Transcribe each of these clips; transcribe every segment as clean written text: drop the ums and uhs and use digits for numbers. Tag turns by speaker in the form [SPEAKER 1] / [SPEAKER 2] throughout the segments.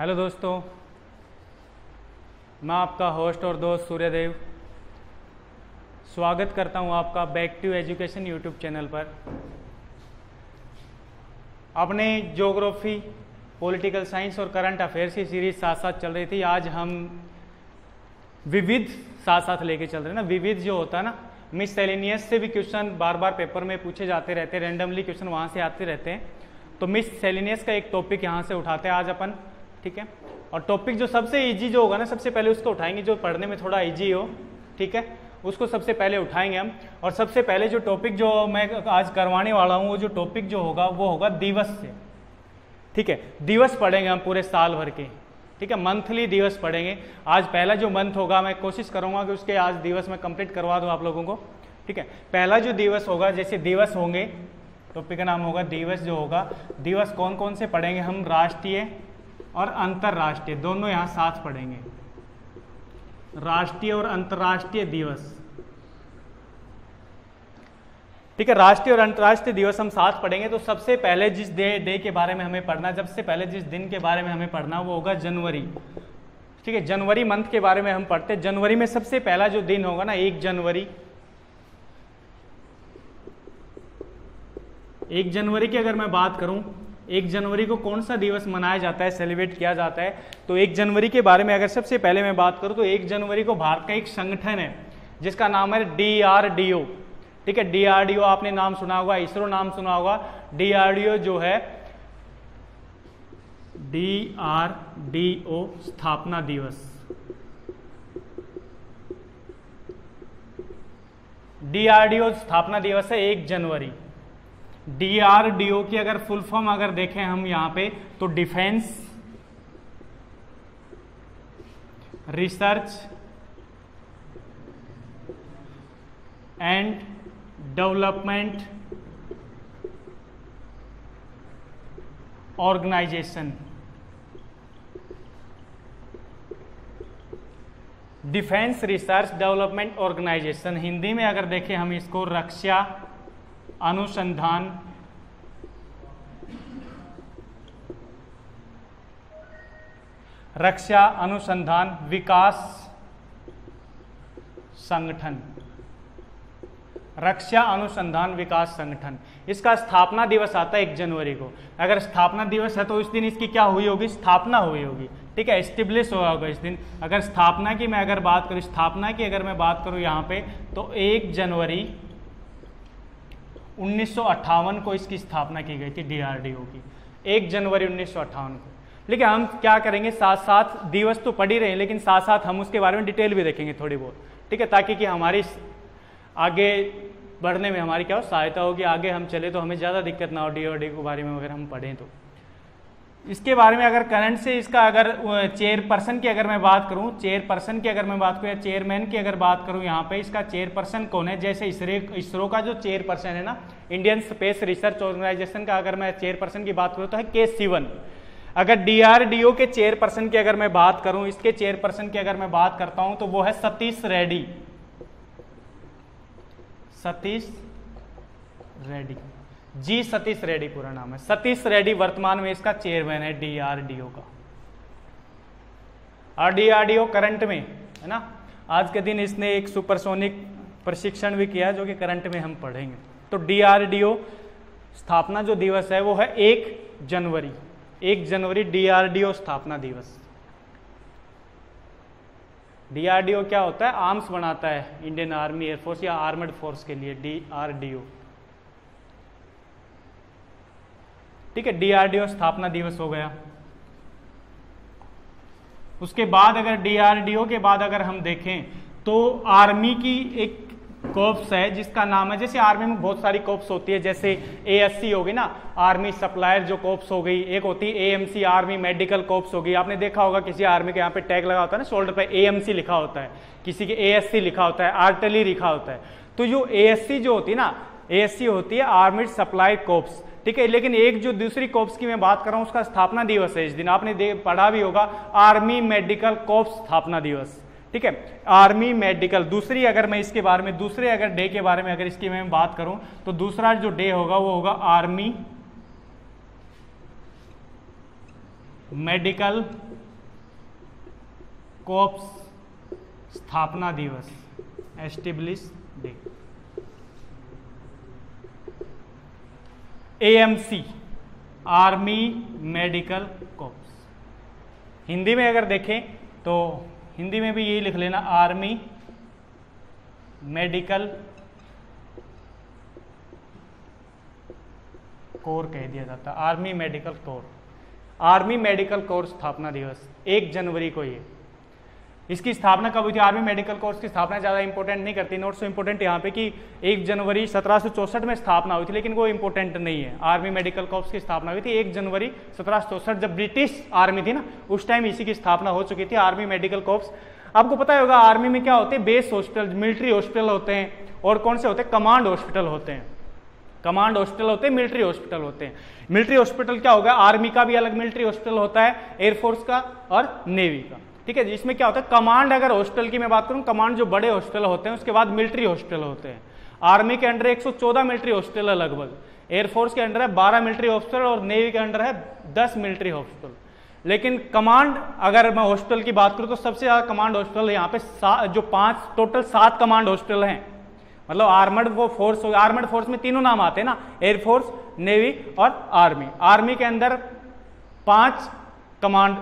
[SPEAKER 1] Hello दोस्तों, मैं आपका होस्ट और दोस्त सूर्यदेव स्वागत करता हूं आपका back to education YouTube channel पर। अपने ज्योग्राफी, पॉलिटिकल साइंस और करंट अफेयर्स की सीरीज साथ साथ चल रही थी। आज हम विविध साथ साथ लेके चल रहे हैं ना। विविध जो होता है ना, मिससेलेनियस से भी क्वेश्चन बार बार पेपर में पूछे जाते रहते हैं, रैंडमली क्वेश्चन वहाँ से आते रहते हैं। तो मिससेलेनियस का एक टॉपिक यहाँ से उठाते हैं आज अपन, ठीक है। और टॉपिक जो सबसे इजी जो होगा ना, सबसे पहले उसको उठाएंगे, जो पढ़ने में थोड़ा इजी हो, ठीक है, उसको सबसे पहले उठाएंगे हम। और सबसे पहले जो टॉपिक जो मैं आज करवाने वाला हूँ, वो जो टॉपिक जो होगा वो होगा दिवस से, ठीक है। दिवस पढ़ेंगे हम पूरे साल भर के, ठीक है, मंथली दिवस पढ़ेंगे। आज पहला जो मंथ होगा, मैं कोशिश करूंगा कि उसके आज दिवस मैं कंप्लीट करवा दूं आप लोगों को, ठीक है। पहला जो दिवस होगा, जैसे दिवस होंगे, टॉपिक का नाम होगा दिवस जो होगा। दिवस कौन कौन से पढ़ेंगे हम? राष्ट्रीय और अंतर्राष्ट्रीय दोनों यहाँ साथ पढ़ेंगे। राष्ट्रीय और अंतर्राष्ट्रीय दिवस, ठीक है। राष्ट्रीय और अंतर्राष्ट्रीय दिवस हम साथ पढ़ेंगे। तो सबसे पहले जिस डे के बारे में हमें पढ़ना, सबसे पहले जिस दिन के बारे में हमें पढ़ना, वो होगा जनवरी, ठीक है। जनवरी मंथ के बारे में हम पढ़ते हैं। जनवरी में सबसे पहला जो दिन होगा ना, 1 जनवरी। 1 जनवरी की अगर मैं बात करूं, 1 जनवरी को कौन सा दिवस मनाया जाता है, सेलिब्रेट किया जाता है? तो 1 जनवरी के बारे में अगर सबसे पहले मैं बात करूं तो 1 जनवरी को भारत का एक संगठन है जिसका नाम है DRDO, ठीक है। DRDO आपने नाम सुना होगा, इसरो नाम सुना होगा। DRDO जो है, DRDO स्थापना दिवस। DRDO स्थापना दिवस है 1 जनवरी। DRDO की अगर फुल फॉर्म अगर देखें हम यहाँ पे, तो defence research and development organisation. Defence research development organisation, Hindi में अगर देखें हम इसको, रक्षा अनुसंधान विकास संगठन। रक्षा अनुसंधान विकास संगठन, इसका स्थापना दिवस आता है 1 जनवरी को। अगर स्थापना दिवस है तो इस दिन इसकी क्या हुई होगी? स्थापना हुई होगी, ठीक है, एस्टेब्लिश हुआ होगा इस दिन। अगर स्थापना की मैं अगर बात करूं, स्थापना की अगर मैं बात करूं यहाँ पे, तो 1 जनवरी 1958 को इसकी स्थापना की गई थी DRDO की, 1 जनवरी 1958 को। लेकिन हम क्या करेंगे, साथ साथ दिवस तो पढ़ ही रहे हैं, लेकिन साथ साथ हम उसके बारे में डिटेल भी देखेंगे थोड़ी बहुत, ठीक है, ताकि कि हमारी आगे बढ़ने में हमारी क्या हो, सहायता होगी। आगे हम चले तो हमें ज़्यादा दिक्कत ना हो DRDO के बारे में अगर हम पढ़ें तो। इसके बारे में अगर करंट से इसका अगर चेयरपर्सन की अगर मैं बात करूं, चेयरपर्सन की अगर मैं बात करूं या चेयरमैन की अगर बात करूं, यहाँ पे इसका चेयरपर्सन कौन है? जैसे इसरो का जो चेयरपर्सन है ना, इंडियन स्पेस रिसर्च ऑर्गेनाइजेशन का अगर मैं चेयरपर्सन की बात करूं तो है K सिवन। अगर DRDO के चेयरपर्सन की अगर मैं बात करूं, इसके चेयरपर्सन की अगर मैं बात करता हूं, तो वो है सतीश रेड्डी। सतीश रेड्डी, जी सतीश रेड्डी पूरा नाम है। सतीश रेड्डी वर्तमान में इसका चेयरमैन है DRDO का। और DRDO करंट में है ना, आज के दिन इसने एक सुपरसोनिक प्रशिक्षण भी किया जो कि करंट में हम पढ़ेंगे। तो DRDO स्थापना जो दिवस है वो है 1 जनवरी। 1 जनवरी DRDO स्थापना दिवस। DRDO क्या होता है? आर्म्स बनाता है इंडियन आर्मी, एयरफोर्स या आर्मड फोर्स के लिए, DRDO, ठीक है। DRDO स्थापना दिवस हो गया। उसके बाद अगर DRDO के बाद अगर हम देखें तो आर्मी की एक कोर्प्स है जिसका नाम है, जैसे आर्मी में बहुत सारी कोर्प्स होती है, जैसे ASC होगी ना, आर्मी सप्लायर जो कोर्प्स हो गई, एक होती है AMC आर्मी मेडिकल कोर्प्स होगी। आपने देखा होगा किसी आर्मी के यहाँ पे टैग लगा होता है ना, शोल्डर पे AMC लिखा होता है, किसी के ASC लिखा होता है, आर्टिलरी लिखा होता है। तो जो ASC जो होती है ना, ASC होती है आर्मिड सप्लाई कोर्प्स, ठीक है। लेकिन एक जो दूसरी कोर्प्स की मैं बात कर रहा हूं, उसका स्थापना दिवस है इस दिन, आपने पढ़ा भी होगा, आर्मी मेडिकल कोर्प्स स्थापना दिवस, ठीक है। Army medical. दूसरी अगर मैं इसके बारे में, दूसरे अगर डे के बारे में अगर इसकी मैं बात करूं, तो दूसरा जो डे होगा वो होगा आर्मी मेडिकल कॉर्प्स स्थापना दिवस, establish day. AMC, army medical corps. Hindi में अगर देखें तो हिंदी में भी यही लिख लेना, आर्मी मेडिकल कोर कह दिया जाता है, army medical corps. Army medical corps स्थापना दिवस 1 जनवरी को। ये इसकी स्थापना कब हुई थी? आर्मी मेडिकल कोर्स की स्थापना ज़्यादा इंपॉर्टेंट नहीं करती, नोट सो इंपॉर्टेंट यहाँ पे कि 1 जनवरी 1764 में स्थापना हुई थी, लेकिन वो इंपॉर्टेंट नहीं है। आर्मी मेडिकल कोर्स की स्थापना हुई थी 1 जनवरी 1764, जब ब्रिटिश आर्मी थी ना, उस टाइम इसी की स्थापना हो चुकी थी, आर्मी मेडिकल कोर्स। आपको पता होगा आर्मी में क्या होते हैं? बेस हॉस्पिटल, मिलिट्री हॉस्पिटल होते हैं, और कौन से होते हैं? कमांड हॉस्पिटल होते हैं। कमांड हॉस्पिटल होते हैं, मिलिट्री हॉस्पिटल होते हैं। मिलिट्री हॉस्पिटल क्या होगा? आर्मी का भी अलग मिलिट्री हॉस्पिटल होता है, एयरफोर्स का और नेवी का, ठीक है। जिसमें क्या होता है? कमांड, अगर हॉस्पिटल की मैं बात करूं, कमांड जो बड़े हॉस्पिटल होते हैं, उसके बाद मिलिट्री हॉस्पिटल होते हैं। आर्मी के अंडर 114 मिलिट्री हॉस्पिटल है लगभग, एयरफोर्स के अंडर है 12 मिलिट्री हॉस्पिटल, और नेवी के अंडर है 10 मिलिट्री हॉस्पिटल। लेकिन कमांड, अगर मैं हॉस्पिटल की बात करूं तो सबसे ज्यादा कमांड हॉस्पिटल यहाँ पे जो 5 टोटल 7 कमांड हॉस्पिटल हैं। मतलब आर्मर्ड वो फोर्स, आर्मर्ड फोर्स में तीनों नाम आते हैं ना, एयरफोर्स, नेवी और आर्मी। आर्मी के अंदर 5 कमांड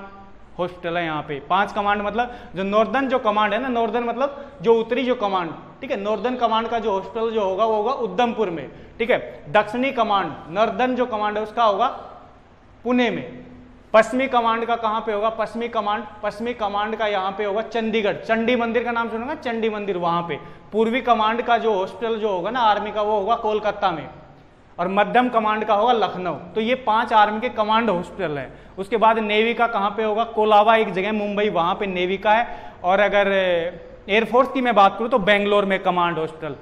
[SPEAKER 1] हॉस्पिटल है यहाँ पे। 5 कमांड मतलब जो नॉर्दर्न जो कमांड है ना, नॉर्दर्न मतलब जो उत्तरी जो कमांड, ठीक है, नॉर्दर्न कमांड का जो हॉस्पिटल जो होगा वो होगा उधमपुर में, ठीक है। दक्षिणी कमांड, नॉर्दर्न जो कमांड है उसका होगा पुणे में। पश्चिमी कमांड का कहाँ पे होगा? पश्चिमी कमांड का यहाँ पे होगा चंडीगढ़, चंडी मंदिर का नाम सुनोगा, चंडी मंदिर वहां पे। पूर्वी कमांड का जो हॉस्पिटल जो होगा ना आर्मी का, वो होगा कोलकाता में, और मध्यम कमांड का होगा लखनऊ। तो ये 5 आर्मी के कमांड हॉस्पिटल है। उसके बाद नेवी का कहाँ पे होगा? कोलाबा एक जगह मुंबई, वहां पे नेवी का है। और अगर एयरफोर्स की मैं बात करूं तो बेंगलोर में कमांड हॉस्पिटल,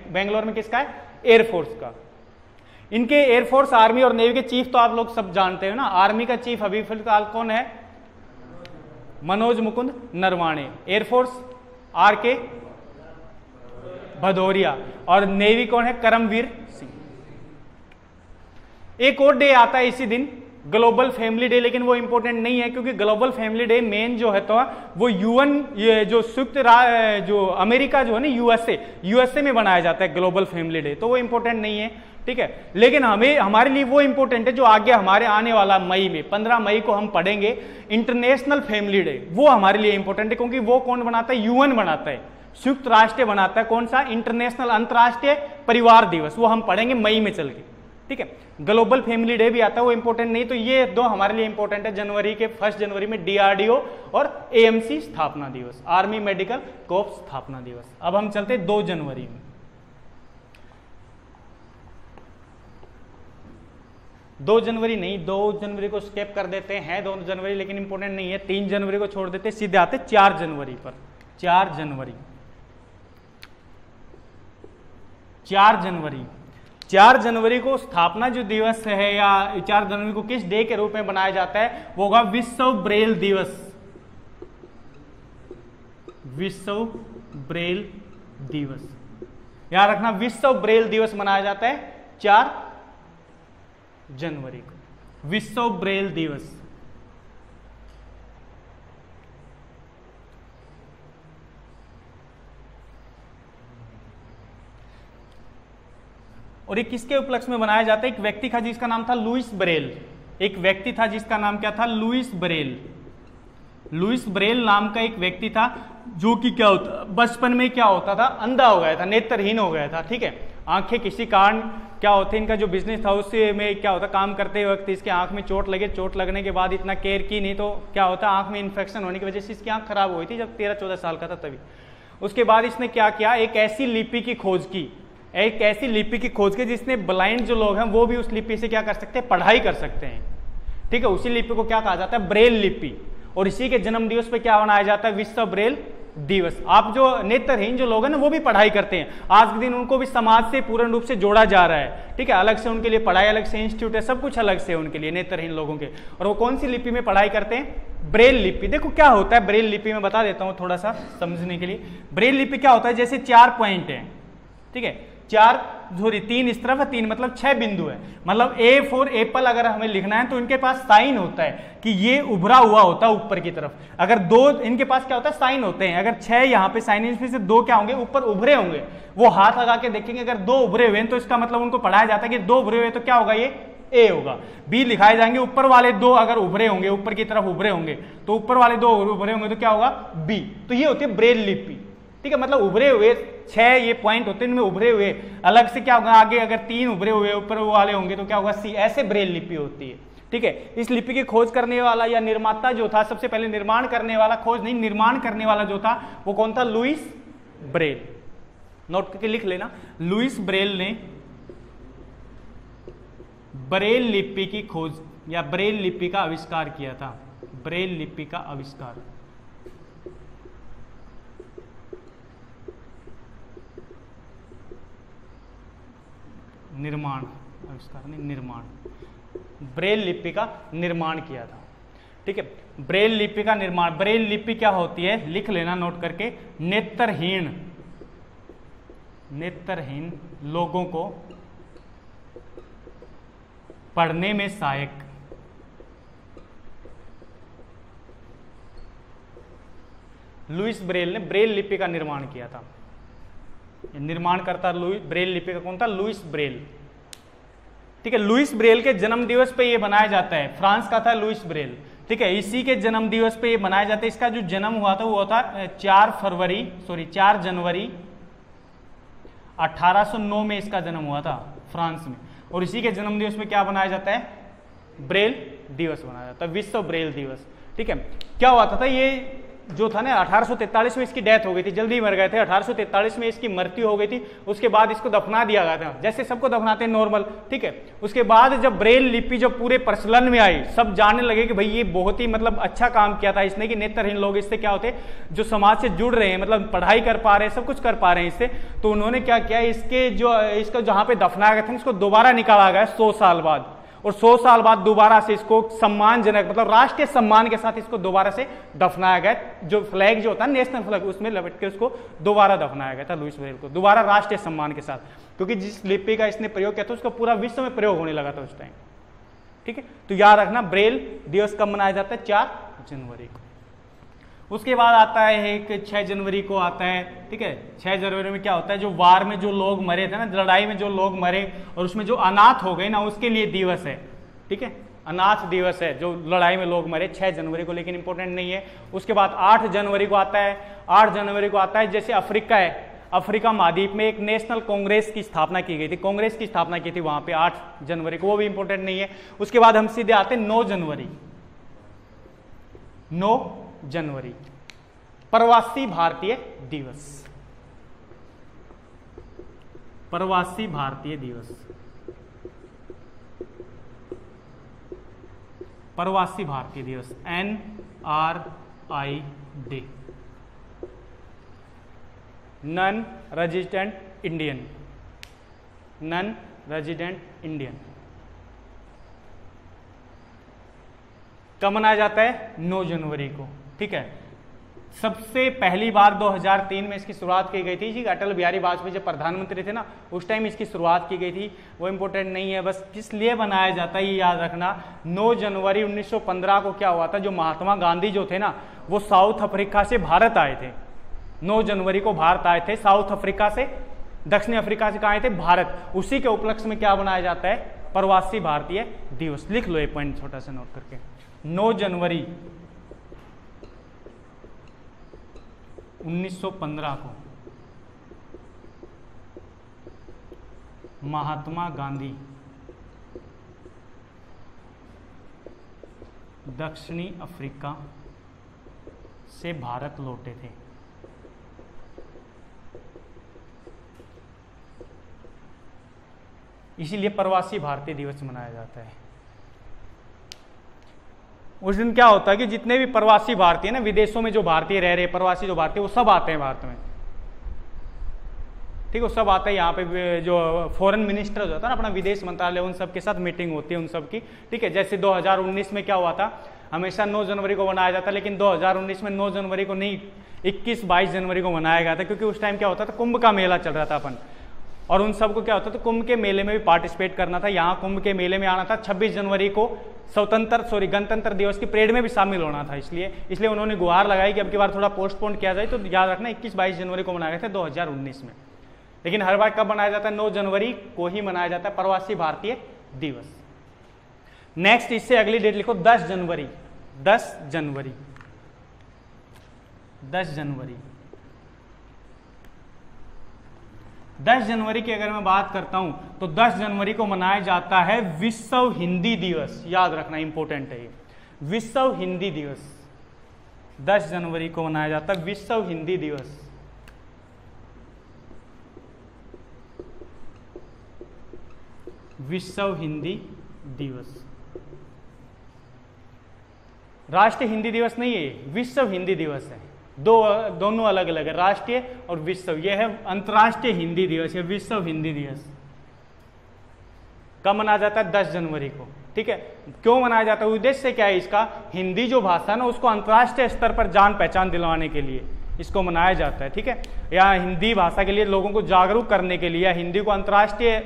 [SPEAKER 1] बेंगलोर में किसका है? एयरफोर्स का। इनके एयरफोर्स, आर्मी और नेवी के चीफ तो आप लोग सब जानते हो ना। आर्मी का चीफ अभी फिलहाल कौन है? मनोज मुकुंद नरवाणे। एयरफोर्स RK भदौरिया, और नेवी कौन है? करमवीर सिंह। एक और डे आता है इसी दिन, ग्लोबल फैमिली डे, लेकिन वो इंपॉर्टेंट नहीं है, क्योंकि ग्लोबल फैमिली डे मेन जो है तो वो UN, ये जो संयुक्त जो अमेरिका जो है ना, USA में बनाया जाता है ग्लोबल फैमिली डे, तो वो इंपॉर्टेंट नहीं है, ठीक है। लेकिन हमारे लिए वो इंपॉर्टेंट है जो आगे हमारे आने वाला मई में 15 मई को हम पढ़ेंगे, इंटरनेशनल फैमिली डे। वो हमारे लिए इंपॉर्टेंट है, क्योंकि वो कौन बनाता है? UN बनाता है, संयुक्त राष्ट्र बनाता है। कौन सा? इंटरनेशनल, अंतर्राष्ट्रीय परिवार दिवस। वो हम पढ़ेंगे मई में चल के, ठीक है। ग्लोबल फैमिली डे भी आता है, वो इंपॉर्टेंट नहीं। तो ये 2 हमारे लिए इंपॉर्टेंट है। जनवरी के 1 जनवरी में DRDO और AMC स्थापना दिवस, आर्मी मेडिकल कोर्प्स स्थापना दिवस। अब हम चलते 2 जनवरी में। 2 जनवरी नहीं, 2 जनवरी को स्किप कर देते हैं, 2 जनवरी लेकिन इंपॉर्टेंट नहीं है। 3 जनवरी को छोड़ देते, सीधे आते 4 जनवरी पर। 4 जनवरी 4 जनवरी को स्थापना जो दिवस है, या 4 जनवरी को किस डे के रूप में बनाया जाता है? वो होगा विश्व ब्रेल दिवस। विश्व ब्रेल दिवस, याद रखना, विश्व ब्रेल दिवस मनाया जाता है 4 जनवरी को, विश्व ब्रेल दिवस। और ये किसके उपलक्ष्य में बनाया जाता है? एक व्यक्ति था जिसका नाम था लुईस ब्रेल। एक व्यक्ति था जिसका नाम क्या था? Lewis Braille. लुईस ब्रेल नाम का एक व्यक्ति था, जो कि क्या होता, बचपन में क्या होता था? अंधा हो गया था, नेत्रहीन हो गया था, ठीक है। आंखें किसी कारण क्या होते, इनका जो बिजनेस था उससे में क्या होता, काम करते वक्त इसके आंख में चोट लगे। चोट लगने के बाद इतना केयर की नहीं, तो क्या होता, आंख में इन्फेक्शन होने की वजह से इसकी आंख खराब हुई थी जब 13-14 साल का था तभी। उसके बाद इसने क्या किया? एक ऐसी लिपि की खोज की, एक ऐसी लिपि की खोज की जिसने ब्लाइंड जो लोग हैं वो भी उस लिपि से क्या कर सकते हैं? पढ़ाई कर सकते हैं, ठीक है। उसी लिपि को क्या कहा जाता है? ब्रेल लिपि। और इसी के जन्म दिवस पे क्या मनाया जाता है? विश्व ब्रेल दिवस। आप जो नेत्रहीन जो लोग हैं ना, वो भी पढ़ाई करते हैं। आज के दिन उनको भी समाज से पूर्ण रूप से जोड़ा जा रहा है, ठीक है। अलग से उनके लिए पढ़ाई, अलग से इंस्टीट्यूट है, सब कुछ अलग से उनके लिए, नेत्रहीन लोगों के। और वो कौन सी लिपि में पढ़ाई करते हैं? ब्रेल लिपि। देखो क्या होता है ब्रेल लिपि में, बता देता हूं थोड़ा सा समझने के लिए। ब्रेल लिपि क्या होता है? जैसे 4 पॉइंट है, ठीक है, 4 सॉरी 3 इस तरफ है, 3 मतलब 6 बिंदु है। मतलब ए फॉर एप्पल अगर हमें लिखना है तो इनके पास साइन होता है कि ये उभरा हुआ होता है ऊपर की तरफ। अगर 2 इनके पास क्या होता है, साइन होते हैं। अगर 6 यहाँ पे साइन, इसमें से 2 क्या होंगे, ऊपर उभरे होंगे। वो हाथ लगा के देखेंगे, अगर 2 उभरे हुए हैं तो इसका मतलब उनको पढ़ाया जाता है कि 2 उभरे हुए तो क्या होगा, ये ए होगा। बी लिखाए जाएंगे, ऊपर वाले 2 अगर उभरे होंगे, ऊपर की तरफ उभरे होंगे तो ऊपर वाले 2 उभरे होंगे तो क्या होगा, बी। तो ये होती है ब्रेल लिपि, ठीक है। मतलब उभरे हुए 6 ये पॉइंट होते हैं, इनमें उभरे हुए अलग से क्या होगा, आगे अगर 3 उभरे हुए ऊपर वाले होंगे तो क्या होगा, सी। ऐसे ब्रेल लिपि होती है, ठीक है। इस लिपि की खोज करने वाला या निर्माता जो था, सबसे पहले निर्माण करने वाला, खोज नहीं निर्माण करने वाला जो था वो कौन था, लुईस ब्रेल। नोट करके लिख लेना, लुईस ब्रेल ने ब्रेल लिपि की खोज या ब्रेल लिपि का आविष्कार किया था। ब्रेल लिपि का आविष्कार, निर्माण, आविष्कार नहीं निर्माण, ब्रेल लिपि का निर्माण किया था, ठीक है। ब्रेल लिपि का निर्माण, ब्रेल लिपि क्या होती है, लिख लेना नोट करके, नेत्रहीन लोगों को पढ़ने में सहायक, लुईस ब्रेल ने ब्रेल लिपि का निर्माण किया था। निर्माण करता ब्रेल लिपि का कौन था, लुईस ब्रेल, ठीक है। लुईस ब्रेल के जन्म दिवस पे ये बनाया जाता है, फ्रांस का था लुईस ब्रेल, ठीक है। इसी के जन्म दिवस पे ये बनाया जाता है। इसका जो जन्म हुआ था वो था 4 जनवरी 1809 में इसका जन्म हुआ था फ्रांस में। और इसी के जन्म दिवस में क्या बनाया जाता है, ब्रेल दिवस बनाया जाता है, विश्व ब्रेल दिवस, ठीक है। क्या हुआ था ये जो था ना, 1843 में इसकी डेथ हो गई थी, जल्दी मर गए थे। 1843 में इसकी मृत्यु हो गई थी। उसके बाद इसको दफना दिया गया था, जैसे सबको दफनाते हैं नॉर्मल, ठीक है। उसके बाद जब ब्रेल लिपि जो पूरे प्रचलन में आई, सब जानने लगे कि भाई ये बहुत ही मतलब अच्छा काम किया था इसने, कि नेत्रहीन लोग इससे क्या होते, जो समाज से जुड़ रहे हैं, मतलब पढ़ाई कर पा रहे हैं, सब कुछ कर पा रहे हैं इससे। तो उन्होंने क्या किया, इसका जहां पे दफनाया गया था इसको दोबारा निकाला गया 100 साल बाद। और 100 साल बाद दोबारा से इसको सम्मानजनक, मतलब राष्ट्रीय सम्मान के साथ इसको दोबारा से दफनाया गया। जो फ्लैग जो होता है नेशनल फ्लैग, उसमें लपेट के उसको दोबारा दफनाया गया था लुईस ब्रेल को, दोबारा राष्ट्रीय सम्मान के साथ। क्योंकि जिस लिपि का इसने प्रयोग किया था उसका पूरा विश्व में प्रयोग होने लगा था उस टाइम, ठीक है। तो याद रखना ब्रेल दिवस कब मनाया जाता है, 4 जनवरी को। उसके बाद आता है एक 6 जनवरी को आता है, ठीक है। 6 जनवरी में क्या होता है, जो वार में जो लोग मरे थे ना, लड़ाई में जो लोग मरे और उसमें जो अनाथ हो गए ना, उसके लिए दिवस है, ठीक है। अनाथ दिवस है, जो लड़ाई में लोग मरे 6 जनवरी को, लेकिन इंपॉर्टेंट नहीं है। उसके बाद 8 जनवरी को आता है। 8 जनवरी को आता है, जैसे अफ्रीका है, अफ्रीका महाद्वीप में एक नेशनल कांग्रेस की स्थापना की गई थी, कांग्रेस की स्थापना की थी वहां पे 8 जनवरी को, वो भी इंपॉर्टेंट नहीं है। उसके बाद हम सीधे आते हैं 9 जनवरी। 9 जनवरी प्रवासी भारतीय दिवस, प्रवासी भारतीय दिवस, प्रवासी भारतीय दिवस, NRI, non resident Indian, non resident Indian. कब मनाया जाता है, 9 जनवरी को, ठीक है। सबसे पहली बार 2003 में इसकी शुरुआत की गई थी जी, अटल बिहारी वाजपेयी जब प्रधानमंत्री थे ना, उस टाइम इसकी शुरुआत की गई थी। वो इंपॉर्टेंट नहीं है, बस किस लिए बनाया जाता है ये याद रखना। 9 जनवरी 1915 को क्या हुआ था, जो महात्मा गांधी जो थे ना, वो साउथ अफ्रीका से भारत आए थे। 9 जनवरी को भारत आए थे, साउथ अफ्रीका से, दक्षिण अफ्रीका से कहाँ आए थे, भारत। उसी के उपलक्ष्य में क्या बनाया जाता है, प्रवासी भारतीय दिवस। लिख लो ये पॉइंट छोटा सा नोट करके, 9 जनवरी 1915 को महात्मा गांधी दक्षिणी अफ्रीका से भारत लौटे थे। इसीलिए प्रवासी भारतीय दिवस मनाया जाता है। उस दिन क्या होता है कि जितने भी प्रवासी भारतीय ना, विदेशों में जो भारतीय रह रहे, प्रवासी जो भारतीय, वो सब आते हैं भारत में, ठीक है। वो सब आते हैं यहाँ पे, जो फॉरेन मिनिस्टर जो होता है ना, अपना विदेश मंत्रालय, उन सब के साथ मीटिंग होती है उन सब की, ठीक है। जैसे 2019 में क्या हुआ था, हमेशा 9 जनवरी को मनाया जाता है, लेकिन 2019 में 9 जनवरी को नहीं, 21-22 जनवरी को मनाया गया था, क्योंकि उस टाइम क्या होता था, कुंभ का मेला चल रहा था अपन। और उन सबको क्या होता था, कुंभ के मेले में भी पार्टिसिपेट करना था, यहाँ कुंभ के मेले में आना था, 26 जनवरी को गणतंत्र दिवस की परेड में भी शामिल होना था। इसलिए उन्होंने गुहार लगाई कि अब की बार थोड़ा पोस्टपोन किया जाए। तो याद रखना 21-22 जनवरी को मनाए गए थे 2019 में, लेकिन हर बार कब मनाया जाता है, 9 जनवरी को ही मनाया जाता है प्रवासी भारतीय दिवस। नेक्स्ट इससे अगली डेट लिखो 10 जनवरी। 10 जनवरी 10 जनवरी 10 जनवरी की अगर मैं बात करता हूं तो 10 जनवरी को मनाया जाता है विश्व हिंदी दिवस। याद रखना, इंपॉर्टेंट है ये, विश्व हिंदी दिवस। 10 जनवरी को मनाया जाता है विश्व हिंदी दिवस। विश्व हिंदी दिवस। राष्ट्रीय हिंदी दिवस नहीं है, विश्व हिंदी दिवस है। दोनों अलग अलग है, राष्ट्रीय और विश्व। यह है अंतर्राष्ट्रीय हिंदी दिवस, है विश्व हिंदी दिवस। कब मनाया जाता है, 10 जनवरी को। ठीक है, क्यों मनाया जाता है, उद्देश्य क्या है इसका, हिंदी जो भाषा है ना उसको अंतर्राष्ट्रीय स्तर पर जान पहचान दिलवाने के लिए इसको मनाया जाता है। ठीक है, या हिंदी भाषा के लिए लोगों को जागरूक करने के लिए, या हिंदी को अंतर्राष्ट्रीय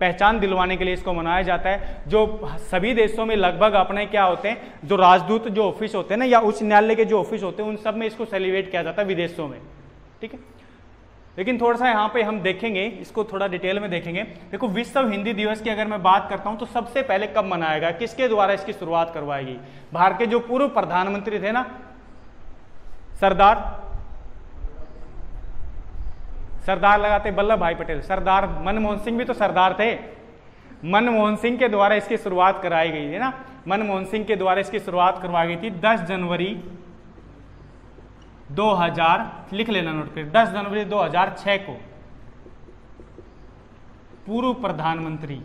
[SPEAKER 1] पहचान दिलवाने के लिए इसको मनाया जाता है। जो सभी देशों में लगभग अपने क्या होते हैं, जो राजदूत जो ऑफिस होते हैं ना, या उच्च न्यायालय के जो ऑफिस होते हैं, उन सब में इसको सेलिब्रेट किया जाता है विदेशों में। ठीक है, लेकिन थोड़ा सा यहाँ पे हम देखेंगे, इसको थोड़ा डिटेल में देखेंगे। देखो, विश्व हिंदी दिवस की अगर मैं बात करता हूँ तो सबसे पहले कब मनाएगा, किसके द्वारा इसकी शुरुआत करवाएगी, भारत के जो पूर्व प्रधानमंत्री थे ना, सरदार लगाते वल्लभ भाई पटेल, सरदार मनमोहन सिंह भी तो सरदार थे, मनमोहन सिंह के द्वारा इसकी शुरुआत कराई गई है ना, मनमोहन सिंह के द्वारा इसकी शुरुआत करवाई गई थी 10 जनवरी 2000, लिख लेना नोट कर, 10 जनवरी 2006 को पूर्व प्रधानमंत्री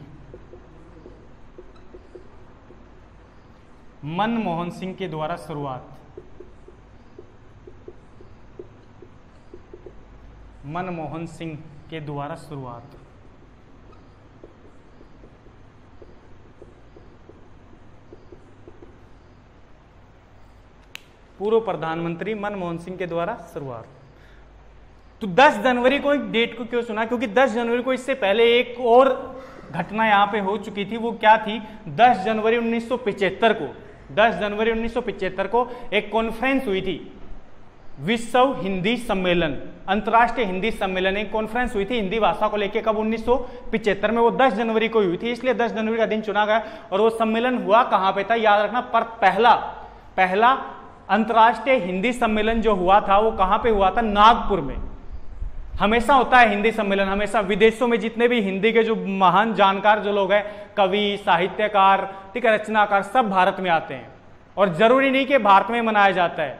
[SPEAKER 1] मनमोहन सिंह के द्वारा शुरुआत, मनमोहन सिंह के द्वारा शुरुआत। पूर्व प्रधानमंत्री मनमोहन सिंह के द्वारा शुरुआत। तो 10 जनवरी को एक डेट को क्यों चुना, क्योंकि 10 जनवरी को इससे पहले एक और घटना यहां पे हो चुकी थी। वो क्या थी, 10 जनवरी 1975 को, 10 जनवरी 1975 को एक कॉन्फ्रेंस हुई थी, विश्व हिंदी सम्मेलन, अंतर्राष्ट्रीय हिंदी सम्मेलन, एक कॉन्फ्रेंस हुई थी हिंदी भाषा को लेकर। कब, 1975 में। वो 10 जनवरी को हुई थी, इसलिए 10 जनवरी का दिन चुना गया। और वो सम्मेलन हुआ कहां पे था, याद रखना, पर पहला अंतर्राष्ट्रीय हिंदी सम्मेलन जो हुआ था वो कहां पे हुआ था, नागपुर में। हमेशा होता है हिंदी सम्मेलन, हमेशा विदेशों में जितने भी हिंदी के जो महान जानकार जो लोग हैं, कवि, साहित्यकार, ठीक है, रचनाकार, सब भारत में आते हैं। और जरूरी नहीं कि भारत में मनाया जाता है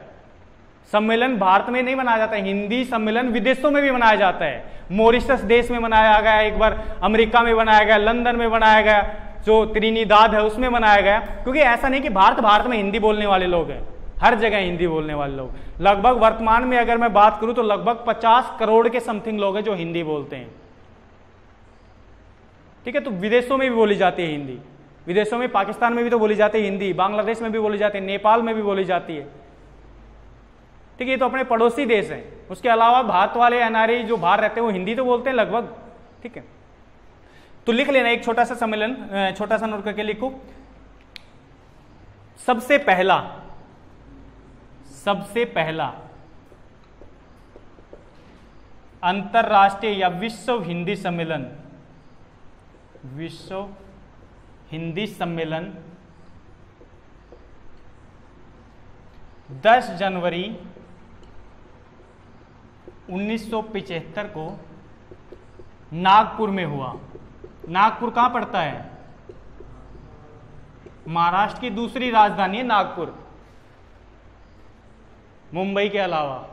[SPEAKER 1] सम्मेलन, भारत में नहीं मनाया जाता है, हिंदी सम्मेलन विदेशों में भी मनाया जाता है। मॉरिशस देश में मनाया गया एक बार, अमेरिका में बनाया गया, लंदन में बनाया गया, जो त्रिनिदाद है उसमें मनाया गया। क्योंकि ऐसा नहीं कि भारत में हिंदी बोलने वाले लोग हैं, हर जगह हिंदी बोलने वाले लोग। लगभग वर्तमान में अगर मैं बात करूं तो लगभग 50 करोड़ के समथिंग लोग हैं जो हिंदी बोलते हैं। ठीक है, तो विदेशों में भी बोली जाती है हिंदी, विदेशों में, पाकिस्तान में भी तो बोली जाती है हिंदी, बांग्लादेश में भी बोली जाती है, नेपाल में भी बोली जाती है। ठीक है, ये तो अपने पड़ोसी देश हैं। उसके अलावा भारत वाले एनआरआई जो बाहर रहते हैं वो हिंदी तो बोलते हैं लगभग। ठीक है, तो लिख लेना एक छोटा सा सम्मेलन, छोटा सा नोट करके लिखो। सबसे पहला अंतरराष्ट्रीय या विश्व हिंदी सम्मेलन, विश्व हिंदी सम्मेलन 10 जनवरी 1975 को नागपुर में हुआ। नागपुर कहां पड़ता है, महाराष्ट्र की दूसरी राजधानी है नागपुर, मुंबई के अलावा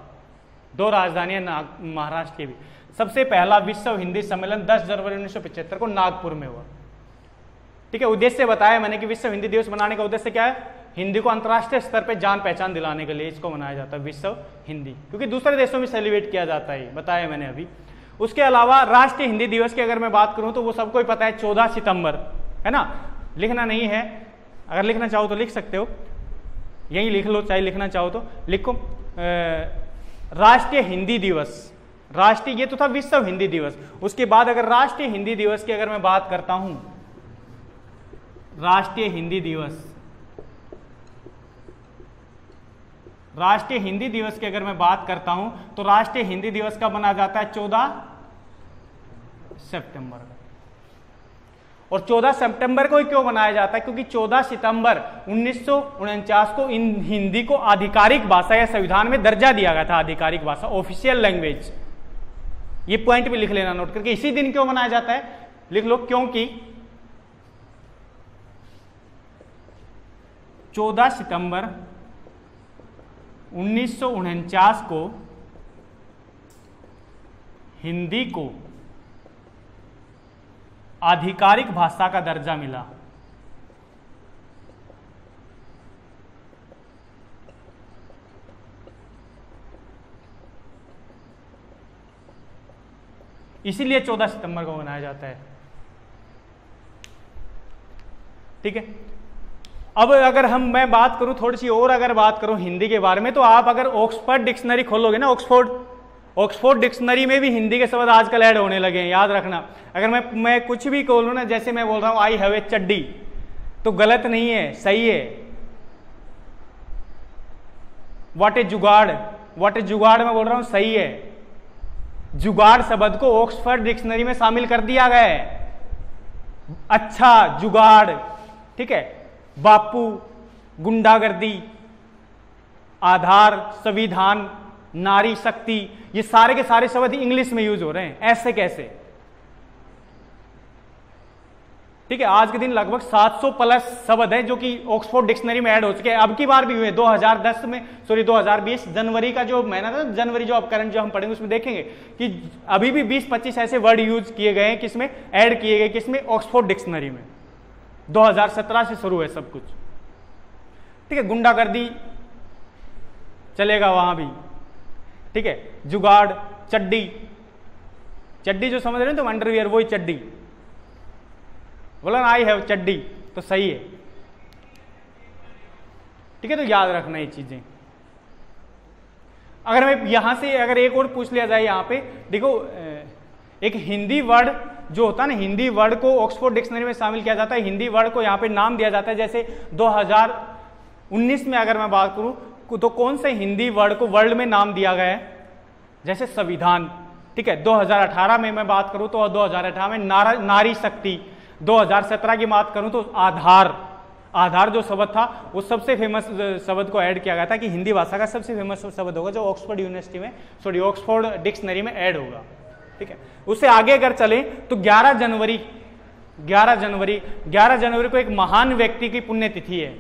[SPEAKER 1] 2 राजधानियां महाराष्ट्र की भी। सबसे पहला विश्व हिंदी सम्मेलन 10 जनवरी 1975 को नागपुर में हुआ। ठीक है, उद्देश्य बताया मैंने कि विश्व हिंदी दिवस मनाने का उद्देश्य क्या है, हिंदी को अंतर्राष्ट्रीय स्तर पर जान पहचान दिलाने के लिए इसको मनाया जाता है विश्व हिंदी, क्योंकि दूसरे देशों में सेलिब्रेट किया जाता है, बताया मैंने अभी। उसके अलावा राष्ट्रीय हिंदी दिवस की अगर मैं बात करूं तो वो सबको ही पता है, 14 सितंबर है ना। लिखना नहीं है, अगर लिखना चाहो तो लिख सकते हो, यही लिख लो, चाहे लिखना चाहो तो लिखो। राष्ट्रीय हिंदी दिवस राष्ट्रीय, ये तो था विश्व हिंदी दिवस। उसके बाद अगर राष्ट्रीय हिंदी दिवस की अगर मैं बात करता हूं, राष्ट्रीय हिंदी दिवस, राष्ट्रीय हिंदी दिवस की अगर मैं बात करता हूं तो राष्ट्रीय हिंदी दिवस कब मनाया जाता है? 14 सितंबर। और 14 सितंबर को ही क्यों मनाया जाता है? क्योंकि 14 सितंबर 1949 को इन हिंदी को आधिकारिक भाषा या संविधान में दर्जा दिया गया था, आधिकारिक भाषा, ऑफिशियल लैंग्वेज। ये पॉइंट भी लिख लेना नोट करके। इसी दिन क्यों मनाया जाता है? लिख लो, क्योंकि 14 सितंबर 1949 को हिंदी को आधिकारिक भाषा का दर्जा मिला। इसीलिए 14 सितंबर को मनाया जाता है। ठीक है। अब अगर मैं बात करूं थोड़ी सी और, अगर बात करूं हिंदी के बारे में, तो आप अगर ऑक्सफोर्ड डिक्शनरी खोलोगे ना, ऑक्सफोर्ड डिक्शनरी में भी हिंदी के शब्द आजकल ऐड होने लगे हैं, याद रखना। अगर मैं कुछ भी बोलूं ना, जैसे मैं बोल रहा हूं आई हैव ए चड्डी, तो गलत नहीं है, सही है। व्हाट ए जुगाड़, व्हाट ए जुगाड़ मैं बोल रहा हूं, सही है। जुगाड़ शब्द को ऑक्सफोर्ड डिक्शनरी में शामिल कर दिया गया है। अच्छा जुगाड़, ठीक है। बापू, गुंडागर्दी, आधार, संविधान, नारी शक्ति, ये सारे के सारे शब्द इंग्लिश में यूज हो रहे हैं। ऐसे कैसे? ठीक है। आज के दिन लगभग 700 प्लस शब्द हैं जो कि ऑक्सफोर्ड डिक्शनरी में ऐड हो चुके हैं। अब की बार भी हुए 2010 में, 2020 जनवरी का जो महीना था, जनवरी जो अब करंट जो हम पढ़ेंगे उसमें देखेंगे कि अभी भी 20-25 ऐसे वर्ड यूज किए गए हैं, किसमें ऐड किए गए, किसमें? ऑक्सफोर्ड डिक्शनरी में। 2017 से शुरू है सब कुछ। ठीक है। गुंडागर्दी चलेगा वहां भी, ठीक है। जुगाड़, चड्डी, चड्डी जो समझ रहे हैं तो अंडरवियर, वही चड्डी। बोला ना आई हैव चड्डी, तो सही है। ठीक है। तो याद रखना ये चीजें। अगर मैं यहां से अगर एक और पूछ लिया जाए, यहां पे देखो, एक हिंदी वर्ड जो होता है ना, हिंदी वर्ड को ऑक्सफोर्ड डिक्शनरी में शामिल किया जाता है। हिंदी वर्ड को यहाँ पे नाम दिया जाता है। जैसे 2019 में अगर मैं बात करूं तो कौन से हिंदी वर्ड को वर्ल्ड में नाम दिया गया है? जैसे संविधान, ठीक है। 2018 में मैं बात करूं तो 2018 में नारी शक्ति। 2017 की बात करूं तो आधार, आधार जो शब्द था वो सबसे फेमस शब्द को ऐड किया गया था कि हिंदी भाषा का सबसे फेमस शब्द होगा जो ऑक्सफोर्ड यूनिवर्सिटी में, ऑक्सफोर्ड डिक्शनरी में ऐड होगा। ठीक है। उससे आगे अगर चले तो 11 जनवरी को एक महान व्यक्ति की पुण्यतिथि है।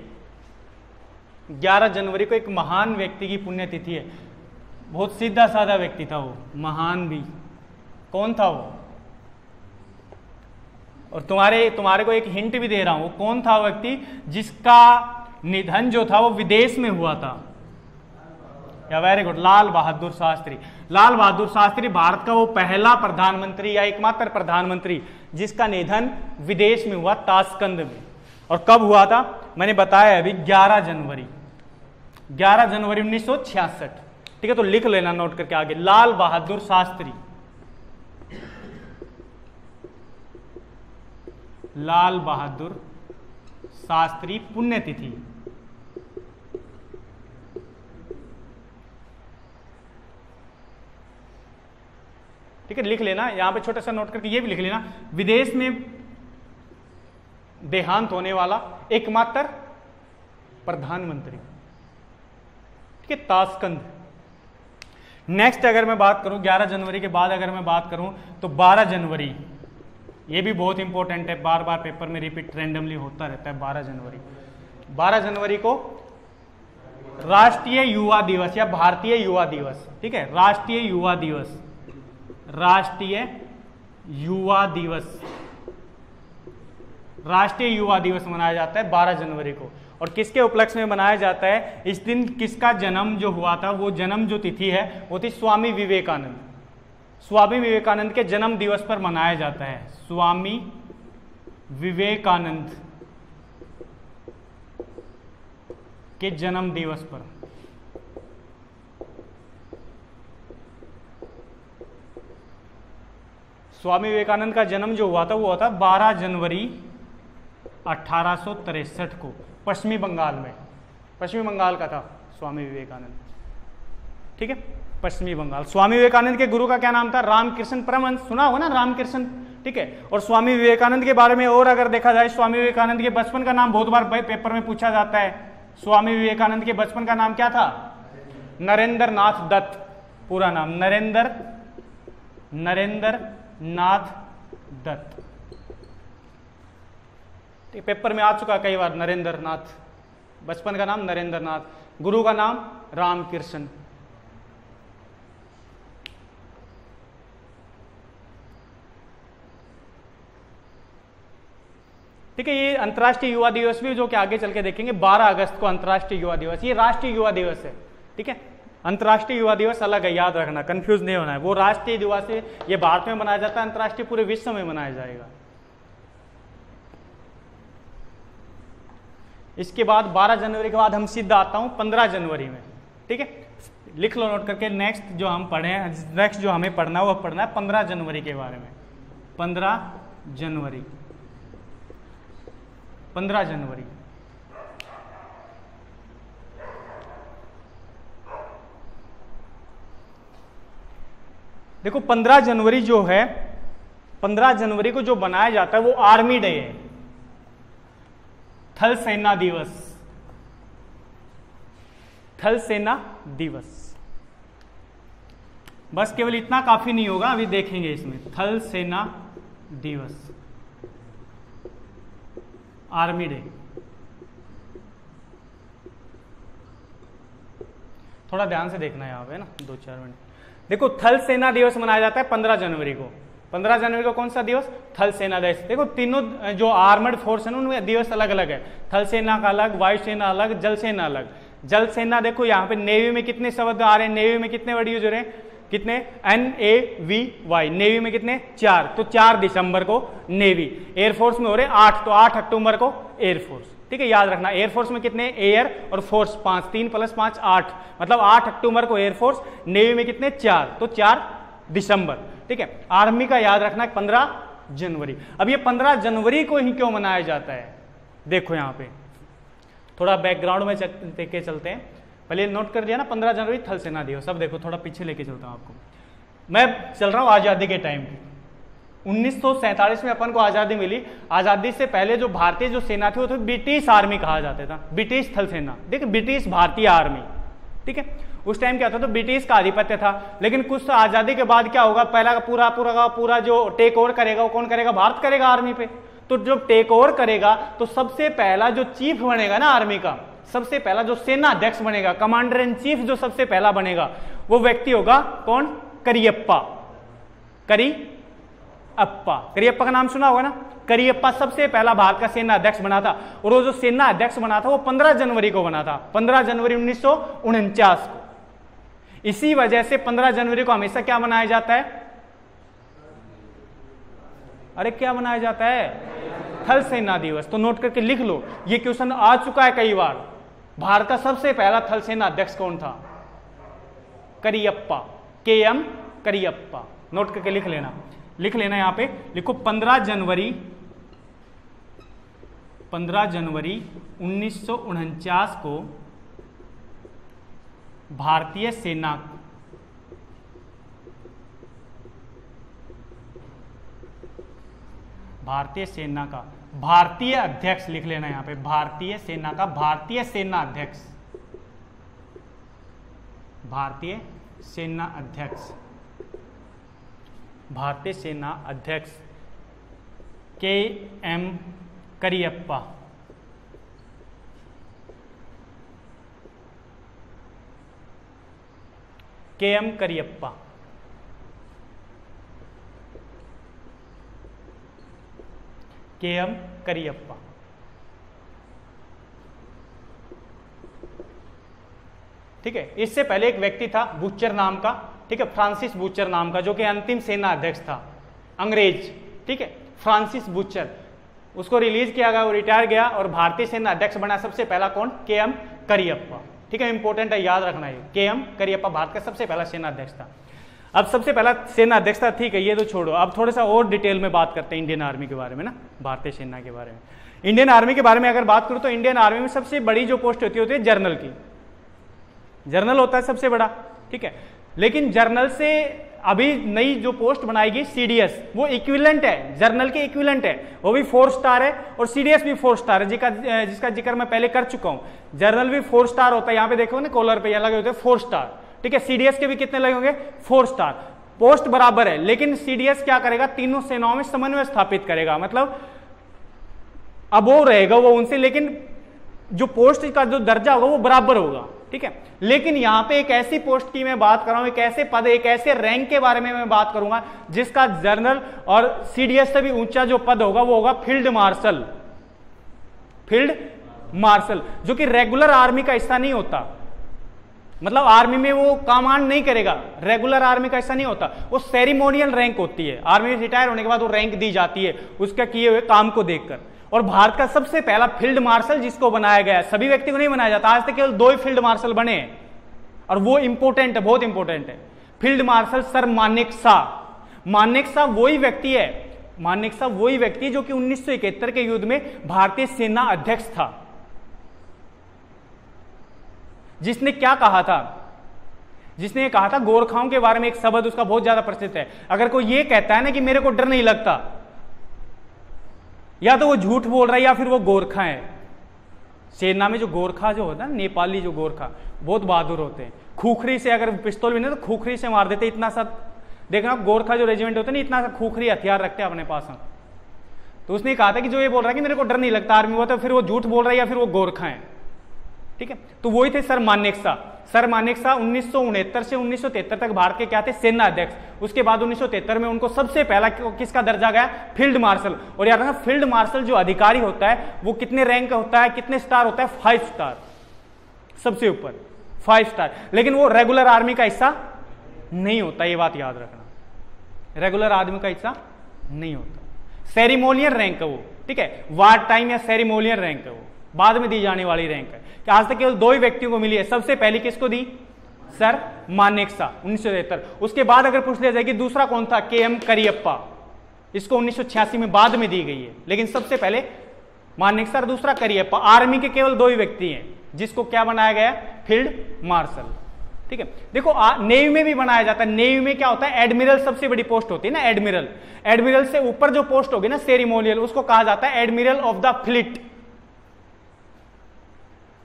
[SPEAKER 1] 11 जनवरी को एक महान व्यक्ति की पुण्यतिथि है। बहुत सीधा साधा व्यक्ति था वो, महान भी। कौन था वो? और तुम्हारे को एक हिंट भी दे रहा हूं, वो कौन था व्यक्ति जिसका निधन जो था वो विदेश में हुआ था? या वेरी गुड, लाल बहादुर शास्त्री। लाल बहादुर शास्त्री भारत का वो पहला प्रधानमंत्री या एकमात्र प्रधानमंत्री जिसका निधन विदेश में हुआ, ताशकंद में। और कब हुआ था? मैंने बताया अभी 11 जनवरी 1966। ठीक है। तो लिख लेना नोट करके आगे, लाल बहादुर शास्त्री, लाल बहादुर शास्त्री पुण्यतिथि। ठीक है। लिख लेना यहां पे छोटा सा नोट करके ये भी लिख लेना, विदेश में देहांत होने वाला एकमात्र प्रधानमंत्री। ठीक है। ताशकंद। नेक्स्ट अगर मैं बात करूं 11 जनवरी के बाद अगर मैं बात करूं तो 12 जनवरी, ये भी बहुत इंपॉर्टेंट है, बार बार पेपर में रिपीट रैंडमली होता रहता है। 12 जनवरी को राष्ट्रीय युवा दिवस या भारतीय युवा दिवस। ठीक है। राष्ट्रीय युवा दिवस, राष्ट्रीय युवा दिवस, राष्ट्रीय युवा दिवस मनाया जाता है 12 जनवरी को। और किसके उपलक्ष्य में मनाया जाता है? इस दिन किसका जन्म जो हुआ था, वो जन्म जो तिथि है वो थी स्वामी विवेकानंद। स्वामी विवेकानंद के जन्म दिवस पर मनाया जाता है। स्वामी विवेकानंद के जन्म दिवस पर। स्वामी विवेकानंद का जन्म जो हुआ था वो हुआ था 12 जनवरी 1863 को पश्चिमी बंगाल में। पश्चिमी बंगाल का था स्वामी विवेकानंद, ठीक है, पश्चिमी बंगाल। स्वामी विवेकानंद के गुरु का क्या नाम था? रामकृष्ण परमहंस, सुना होगा ना रामकृष्ण, ठीक है। और स्वामी विवेकानंद के बारे में और अगर देखा जाए, स्वामी विवेकानंद के बचपन का नाम बहुत बार पेपर में पूछा जाता है। स्वामी विवेकानंद के बचपन का नाम क्या था? नरेंद्र नाथ दत्त, पूरा नाम नरेंद्र नाथ दत्त, पेपर में आ चुका कई बार नरेंद्र नाथ। बचपन का नाम नरेंद्र नाथ, गुरु का नाम रामकृष्ण। ठीक है, ये अंतर्राष्ट्रीय युवा दिवस भी जो कि आगे चल के देखेंगे, 12 अगस्त को अंतर्राष्ट्रीय युवा दिवस। ये राष्ट्रीय युवा दिवस है, ठीक है। अंतर्राष्ट्रीय युवा दिवस अलग है, याद रखना, कंफ्यूज नहीं होना है। वो राष्ट्रीय दिवस है, ये भारत में मनाया जाता है, अंतर्राष्ट्रीय पूरे विश्व में मनाया जाएगा। इसके बाद 12 जनवरी के बाद हम सीधा आता हूं 15 जनवरी में, ठीक है, लिख लो नोट करके। नेक्स्ट जो हम पढ़े, नेक्स्ट जो हमें पढ़ना है वो पढ़ना है 15 जनवरी के बारे में। 15 जनवरी देखो 15 जनवरी जो है, 15 जनवरी को जो बनाया जाता है वो आर्मी डे है, थल सेना दिवस। थल सेना दिवस, बस केवल इतना काफी नहीं होगा, अभी देखेंगे इसमें। थल सेना दिवस, आर्मी डे। थोड़ा ध्यान से देखना है यहाँ पे ना, 2-4 मिनट। देखो थल सेना दिवस मनाया जाता है 15 जनवरी को। 15 जनवरी को कौन सा दिवस? थल सेना दिवस। देखो तीनों जो आर्मर्ड फोर्स है उनमें दिवस अलग अलग है। थल सेना का अलग, वायुसेना अलग, जल सेना अलग। जल सेना देखो यहाँ पे नेवी में कितने शब्द आ रहे हैं, नेवी में कितने वर्ड यूज हो रहे हैं, कितने? NAVY, नेवी में कितने? 4, तो 4 दिसंबर को नेवी। एयरफोर्स में हो रहे 8, तो 8 अक्टूबर को एयरफोर्स, ठीक है, याद रखना। एयरफोर्स में कितने? एयर और फोर्स 5, 3 + 5 8, मतलब 8 अक्टूबर को एयरफोर्स। नेवी में कितने? 4, तो 4 दिसंबर, ठीक है। आर्मी का याद रखना 15 जनवरी। अब ये 15 जनवरी को ही क्यों मनाया जाता है? देखो यहाँ पे थोड़ा बैकग्राउंड में देख के चलते हैं। पहले नोट कर दिया ना 15 जनवरी थल सेना दिवस। अब देखो थोड़ा पीछे लेके चलता हूं आपको। मैं चल रहा हूं आजादी के टाइम पे। 1947 में अपन को आजादी मिली। आजादी से पहले जो भारतीय जो सेना थी वो तो ब्रिटिश आर्मी कहा जाता था, ब्रिटिश थल सेना, देखिए ब्रिटिश भारतीय आर्मी, ठीक है। उस टाइम क्या था, तो ब्रिटिश का आधिपत्य था। लेकिन कुछ आजादी के बाद क्या होगा, पहला का पूरा जो टेक ओवर करेगा वो कौन करेगा? भारत करेगा आर्मी पे। तो जब टेक ओवर करेगा तो सबसे पहला जो चीफ बनेगा ना आर्मी का, सबसे पहला जो सेना अध्यक्ष बनेगा, कमांडर इन चीफ जो सबसे पहला बनेगा, वो व्यक्ति होगा कौन? करियप्पा। करियप्पा का नाम सुना होगा ना। करियप्पा सबसे पहला भारत का सेना अध्यक्ष बना था। और वो जो सेना अध्यक्ष बना था वो 15 जनवरी को बना था, 15 जनवरी 1949 को। इसी वजह से 15 जनवरी को हमेशा क्या मनाया जाता है? अरे क्या मनाया जाता है? थल सेना दिवस। तो नोट करके लिख लो, ये क्वेश्चन आ चुका है कई बार। भारत का सबसे पहला थल सेना अध्यक्ष कौन था? करियप्पा, KM करियप्पा। नोट करके लिख लेना यहां पे लिखो 15 जनवरी 1949 को भारतीय सेना का भारतीय अध्यक्ष लिख लेना यहां पे, भारतीय सेना का भारतीय सेना अध्यक्ष, भारतीय सेना अध्यक्ष KM Cariappa. KM Cariappa, KM Cariappa. ठीक है, इससे पहले एक व्यक्ति था बूचर नाम का, ठीक है, फ्रांसिस बूचर नाम का, जो कि अंतिम सेना अध्यक्ष था, अंग्रेज, ठीक है, फ्रांसिस बूचर। उसको रिलीज किया गया, वो रिटायर गया और भारतीय सेना अध्यक्ष बना सबसे पहला कौन? KM करियप्पा। ठीक है, इंपॉर्टेंट है, याद रखना है। KM करियप्पा भारत का सबसे पहला सेना अध्यक्ष था। अब सबसे पहला सेना अध्यक्ष था, ठीक है, ये तो छोड़ो, अब थोड़ा सा और डिटेल में बात करते हैं इंडियन आर्मी के बारे में ना, भारतीय सेना के बारे में। इंडियन आर्मी के बारे में अगर बात करूं तो इंडियन आर्मी में सबसे बड़ी जो पोस्ट होती है जर्नल की, जर्नल होता है सबसे बड़ा, ठीक है। लेकिन जर्नल से अभी नई जो पोस्ट बनाएगी सीडीएस, वो इक्विवेलेंट है, जर्नल के इक्विवेलेंट है, वो भी 4 स्टार है और सीडीएस भी 4 स्टार है, जिसका जिक्र मैं पहले कर चुका हूं। जर्नल भी 4 स्टार होता है, यहां पे देखो ना कॉलर पे लगे होते हैं 4 स्टार, ठीक है। सीडीएस के भी कितने लगे होंगे? 4 स्टार। पोस्ट बराबर है, लेकिन सीडीएस क्या करेगा? तीनों सेनाओं में समन्वय स्थापित करेगा, मतलब अब वो रहेगा वो उनसे, लेकिन जो पोस्ट का जो दर्जा होगा वो बराबर होगा, ठीक है। लेकिन यहां पे एक ऐसी पोस्ट की मैं बात कर रहा हूं, एक ऐसे पद, एक ऐसे रैंक के बारे में मैं बात करूंगा जिसका जनरल और सीडीएस से भी ऊंचा जो पद होगा वो होगा फील्ड मार्शल। फील्ड मार्शल, जो कि रेगुलर आर्मी का हिस्सा नहीं होता, मतलब आर्मी में वो कमांड नहीं करेगा, रेगुलर आर्मी का हिस्सा नहीं होता, वो सेरिमोनियल रैंक होती है। आर्मी में रिटायर होने के बाद वो रैंक दी जाती है उसका किए हुए काम को देखकर। और भारत का सबसे पहला फील्ड मार्शल जिसको बनाया गया है, सभी व्यक्ति को नहीं बनाया जाता, आज तक केवल 2 ही फील्ड मार्शल बने हैं और वो इंपोर्टेंट है, बहुत इंपोर्टेंट है। Field marshal sir Manekshaw. Manekshaw वही व्यक्ति है, मानेकशॉ वही व्यक्ति जो कि 1971 के युद्ध में भारतीय सेना अध्यक्ष था, जिसने क्या कहा था? जिसने कहा था, गोरखाओं के बारे में एक शब्द उसका बहुत ज्यादा प्रसिद्ध है, अगर कोई ये कहता है ना कि मेरे को डर नहीं लगता, या तो वो झूठ बोल रहा है या फिर वो गोरखा है। सेना में जो गोरखा जो होता है, नेपाली जो गोरखा, बहुत बहादुर होते हैं। खूखरी से अगर पिस्तौल भी नहीं तो खूखरी से मार देते, इतना सा देखना, गोरखा जो रेजिमेंट होते हैं ना, इतना सा खूखरी हथियार रखते हैं अपने पास। तो उसने कहा था कि जो ये बोल रहा है कि मेरे को डर नहीं लगता आर्मी में, तो फिर वो झूठ बोल रहा है या फिर वो गोरखा है, ठीक है। तो वही थे सर मानेकशॉ। सर मानेकशॉ 1969 से 1973 तक भारत के क्या थे? सेना अध्यक्ष। उसके बाद 1973 में उनको सबसे पहला किसका दर्जा गया? Field marshal. और याद रखना, फील्ड मार्शल जो अधिकारी होता है वो कितने रैंक का होता है, कितने स्टार होता है? 5 स्टार, सबसे ऊपर 5 स्टार। लेकिन वो रेगुलर आर्मी का हिस्सा नहीं होता, ये बात याद रखना, रेगुलर आर्मी का हिस्सा नहीं होता, सेरिमोनियल रैंक है वो, ठीक है। वार टाइम या सेरिमोनियल रैंक है वो, बाद में दी जाने वाली रैंक है। कि आज तक केवल 2 ही व्यक्तियों को मिली है, सबसे पहले किसको दी? सर मानेकशॉ 1973। उसके बाद अगर पूछ लिया जाए कि दूसरा कौन था? के.एम. करियप्पा, इसको 1986 में बाद में दी गई है, लेकिन सबसे पहले मानेकशॉ, दूसरा करियप्पा। आर्मी के केवल 2 ही व्यक्ति हैं जिसको क्या बनाया गया? फील्ड मार्शल, ठीक है। देखो नेवी में भी बनाया जाता है। नेवी में क्या होता है? एडमिरल सबसे बड़ी पोस्ट होती है ना, एडमिरल। एडमिरल से ऊपर जो पोस्ट होगी ना सेरिमोनियल, उसको कहा जाता है admiral of the fleet.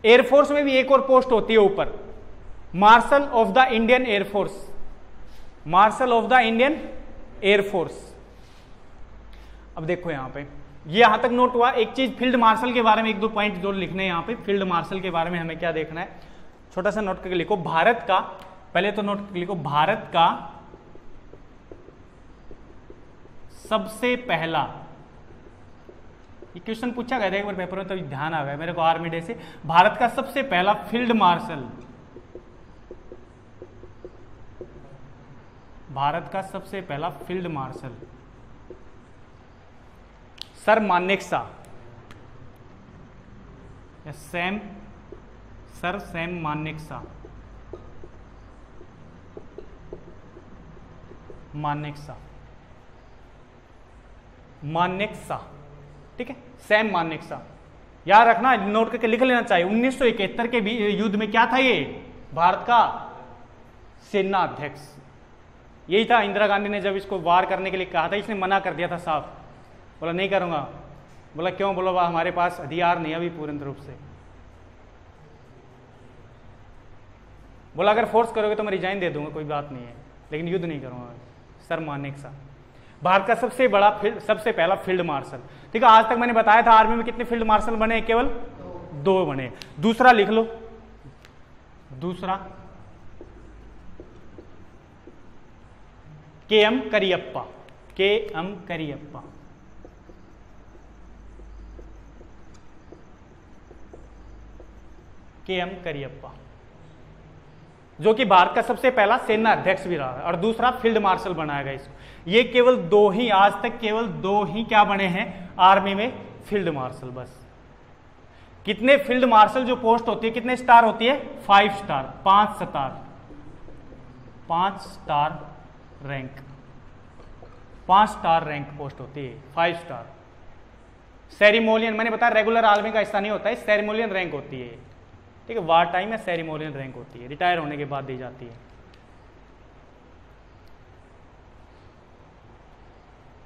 [SPEAKER 1] Air force में भी एक और पोस्ट होती है ऊपर, martial of the Indian air force, marshal of the Indian air force. अब देखो यहां पे, ये यहां तक नोट हुआ। एक चीज फील्ड मार्शल के बारे में 1-2 पॉइंट जो लिखने हैं यहां पे, फील्ड मार्शल के बारे में हमें क्या देखना है, छोटा सा नोट करके लिखो। भारत का, पहले तो नोट करके लिखो, भारत का सबसे पहला, ये क्वेश्चन पूछा गया था एक बार पेपर में, तभी ध्यान आ गया मेरे को आर्मी डे से। भारत का सबसे पहला फील्ड मार्शल, भारत का सबसे पहला field marshal sir Manekshaw, Sam, sir Sam Manekshaw, Manekshaw, Manekshaw, ठीक है, सैम मानेकशॉ। याद रखना, नोट करके लिख लेना चाहिए। 1971 के युद्ध में क्या था ये? भारत का सेना अध्यक्ष। यही था, इंदिरा गांधी ने जब इसको वार करने के लिए कहा था, इसने मना कर दिया था साफ, बोला नहीं करूंगा। बोला क्यों? बोला हमारे पास हथियार नहीं अभी पूर्ण रूप से। बोला अगर फोर्स करोगे तो मैं रिजाइन दे दूंगा, कोई बात नहीं है, लेकिन युद्ध नहीं करूंगा। सर मानेकशॉ भारत का सबसे बड़ा सबसे पहला फील्ड मार्शल, ठीक है। आज तक मैंने बताया था आर्मी में कितने फील्ड मार्शल बने? केवल 2 बने। दूसरा लिख लो, दूसरा KM. Cariappa, KM. Cariappa, KM. Cariappa, जो कि भारत का सबसे पहला सेना अध्यक्ष भी रहा है और दूसरा फील्ड मार्शल बनाया गया इसको। ये केवल 2 ही, आज तक केवल 2 ही क्या बने हैं आर्मी में? फील्ड मार्शल, बस। कितने फील्ड मार्शल जो पोस्ट होती है, कितने स्टार होती है? 5 star, 5 star, 5 star rank, 5 star rank post होती है, 5 स्टार। सेरेमोनियल मैंने बताया रेगुलर आर्मी का हिस्सा नहीं होता है, सेरेमोनियल रैंक होती है, ठीक है, वार टाइम में सेरेमोनियल रैंक होती है, रिटायर होने के बाद दी जाती है,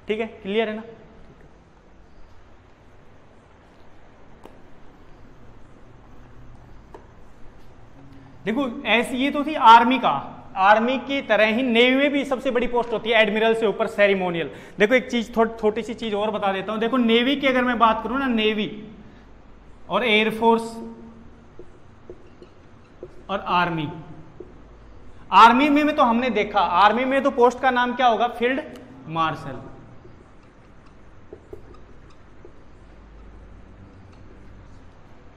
[SPEAKER 1] ठीक है, क्लियर है ना। देखो ऐसी ये तो थी आर्मी का, आर्मी की तरह ही नेवी में भी सबसे बड़ी पोस्ट होती है एडमिरल से ऊपर सेरेमोनियल। देखो एक चीज छोटी सी चीज और बता देता हूं, देखो नेवी की अगर मैं बात करूं ना, नेवी और एयरफोर्स और आर्मी, आर्मी में तो हमने देखा, आर्मी में तो पोस्ट का नाम क्या होगा, फील्ड मार्शल,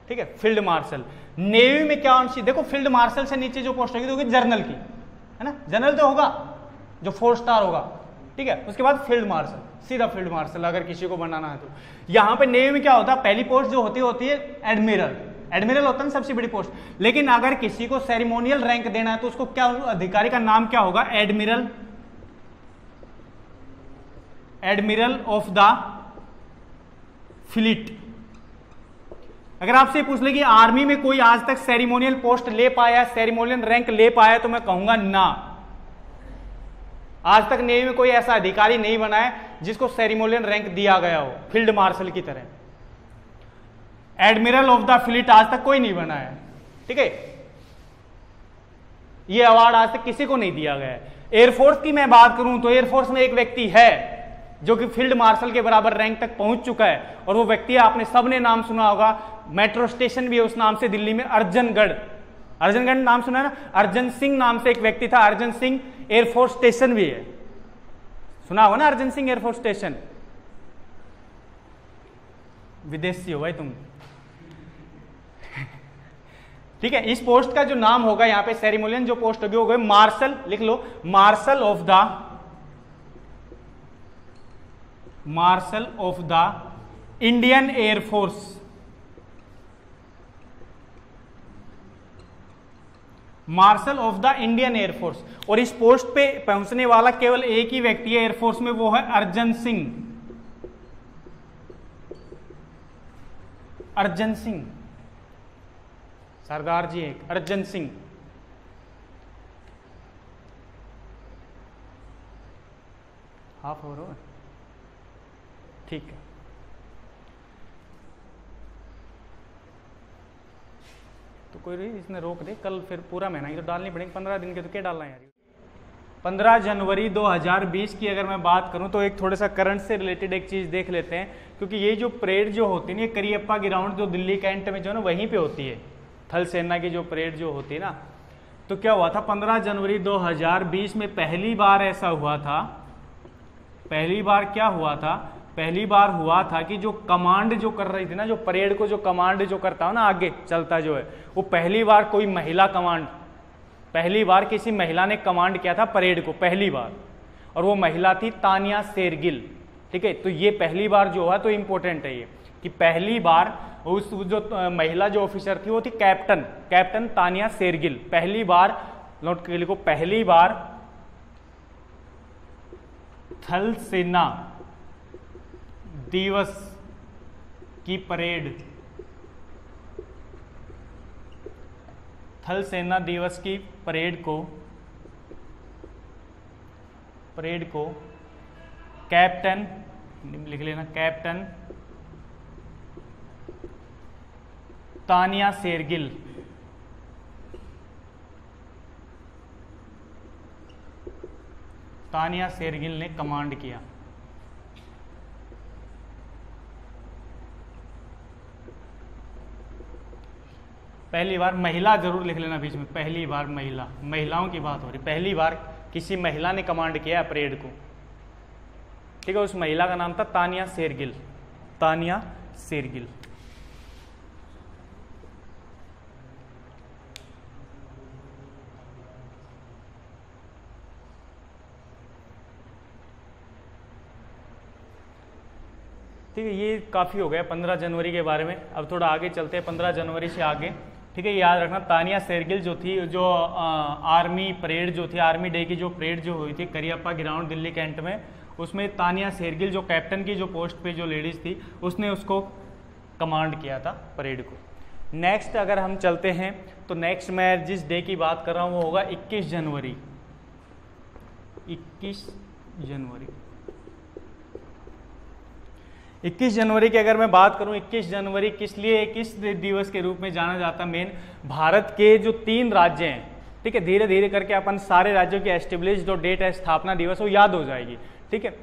[SPEAKER 1] ठीक है, फील्ड मार्शल। नेवी में क्या होना, देखो फील्ड मार्शल से नीचे जो पोस्ट होगी तो होगी जनरल की, है ना, जनरल तो होगा जो 4 स्टार होगा, ठीक है, उसके बाद फील्ड मार्शल, सीधा फील्ड मार्शल अगर किसी को बनाना है तो। यहां पे नेवी में क्या होता है, पहली पोस्ट जो होती है एडमिरल, एडमिरल होता है ना सबसे बड़ी पोस्ट, लेकिन अगर किसी को सेरेमोनियल रैंक देना है तो उसको क्या, अधिकारी का नाम क्या होगा, admiral, admiral of the fleet. अगर आपसे पूछ ले कि आर्मी में कोई आज तक सेरेमोनियल पोस्ट ले पाया, सेरेमोनियल रैंक ले पाया, तो मैं कहूंगा ना, आज तक नेवी में कोई ऐसा अधिकारी नहीं बना है जिसको सेरेमोनियल रैंक दिया गया हो फील्ड मार्शल की तरह। एडमिरल ऑफ द फ्लीट आज तक कोई नहीं बना है, ठीक है, ये अवार्ड आज तक किसी को नहीं दिया गया है। एयरफोर्स की मैं बात करूं तो एयरफोर्स में एक व्यक्ति है जो कि फील्ड मार्शल के बराबर रैंक तक पहुंच चुका है, और वो व्यक्ति आपने सबने नाम सुना होगा, मेट्रो स्टेशन भी है उस नाम से दिल्ली में, अर्जनगढ़, अर्जनगढ़ नाम सुना है ना, अर्जन सिंह नाम से एक व्यक्ति था, अर्जन सिंह एयरफोर्स स्टेशन भी है, सुना होगा ना अर्जन सिंह एयरफोर्स स्टेशन। विदेशी हो भाई तुम, ठीक है। इस पोस्ट का जो नाम होगा यहां पे सेरेमोनियल जो पोस्ट होगी वो होगी मार्शल, लिख लो, marshal of the Indian air force, marshal of the Indian air force. और इस पोस्ट पे पहुंचने वाला केवल एक ही व्यक्ति है एयरफोर्स में, वो है अर्जन सिंह, अर्जन सिंह, सरदार जी एक अर्जन सिंह। हाफ ओवर हो, ठीक है। तो कोई नहीं, इसने रोक दे, कल फिर पूरा महीना ही तो डालनी पड़ेगी, 15 दिन के तो क्या डालना है यार। 15 जनवरी 2020 की अगर मैं बात करूं तो एक थोड़ा सा करंट से रिलेटेड एक चीज देख लेते हैं, क्योंकि ये जो परेड जो होती है ना, करियप्पा ग्राउंड जो दिल्ली कैंट में जो है ना वहीं पे होती है, थल सेना की जो परेड जो होती है ना। तो क्या हुआ था 15 जनवरी 2020 में पहली बार ऐसा हुआ था, पहली बार क्या हुआ था, पहली बार हुआ था कि जो कमांड जो कर रही थी ना, जो परेड को जो कमांड जो करता हो ना आगे चलता जो है, वो पहली बार कोई महिला कमांड, पहली बार किसी महिला ने कमांड किया था परेड को, पहली बार, और वो महिला थी तानिया शेरगिल, ठीक है। तो ये पहली बार जो हुआ तो इंपॉर्टेंट है ये कि पहली बार उस जो महिला जो ऑफिसर थी वो थी कैप्टन तानिया शेरगिल, पहली बार, नोट के लिखो, पहली बार थल सेना दिवस की परेड, थल सेना दिवस की परेड को कैप्टन, लिख लेना, कैप्टन तानिया शेरगिल, तानिया शेरगिल ने कमांड किया। पहली बार महिला जरूर लिख लेना बीच में, पहली बार महिला, महिलाओं की बात हो रही, पहली बार किसी महिला ने कमांड किया परेड को, ठीक है। उस महिला का नाम था तानिया शेरगिल, तानिया शेरगिल। ठीक है, ये काफ़ी हो गया 15 जनवरी के बारे में। अब थोड़ा आगे चलते हैं, 15 जनवरी से आगे ठीक है, याद रखना। तानिया शेरगिल जो थी, जो आर्मी परेड जो थी, आर्मी डे की जो परेड जो हुई थी करियप्पा ग्राउंड दिल्ली कैंट में, उसमें तानिया शेरगिल जो कैप्टन की जो पोस्ट पे जो लेडीज थी, उसने उसको कमांड किया था परेड को। नेक्स्ट अगर हम चलते हैं तो नेक्स्ट मैं जिस डे की बात कर रहा हूँ वो होगा 21 जनवरी। 21 जनवरी 21 जनवरी की अगर मैं बात करूं, 21 जनवरी किस लिए, किस दिवस के रूप में जाना जाता है? मेन भारत के जो 3 राज्य हैं, ठीक है, धीरे धीरे करके अपन सारे राज्यों की एस्टेब्लिश जो डेट है स्थापना दिवस वो याद हो जाएगी। ठीक है,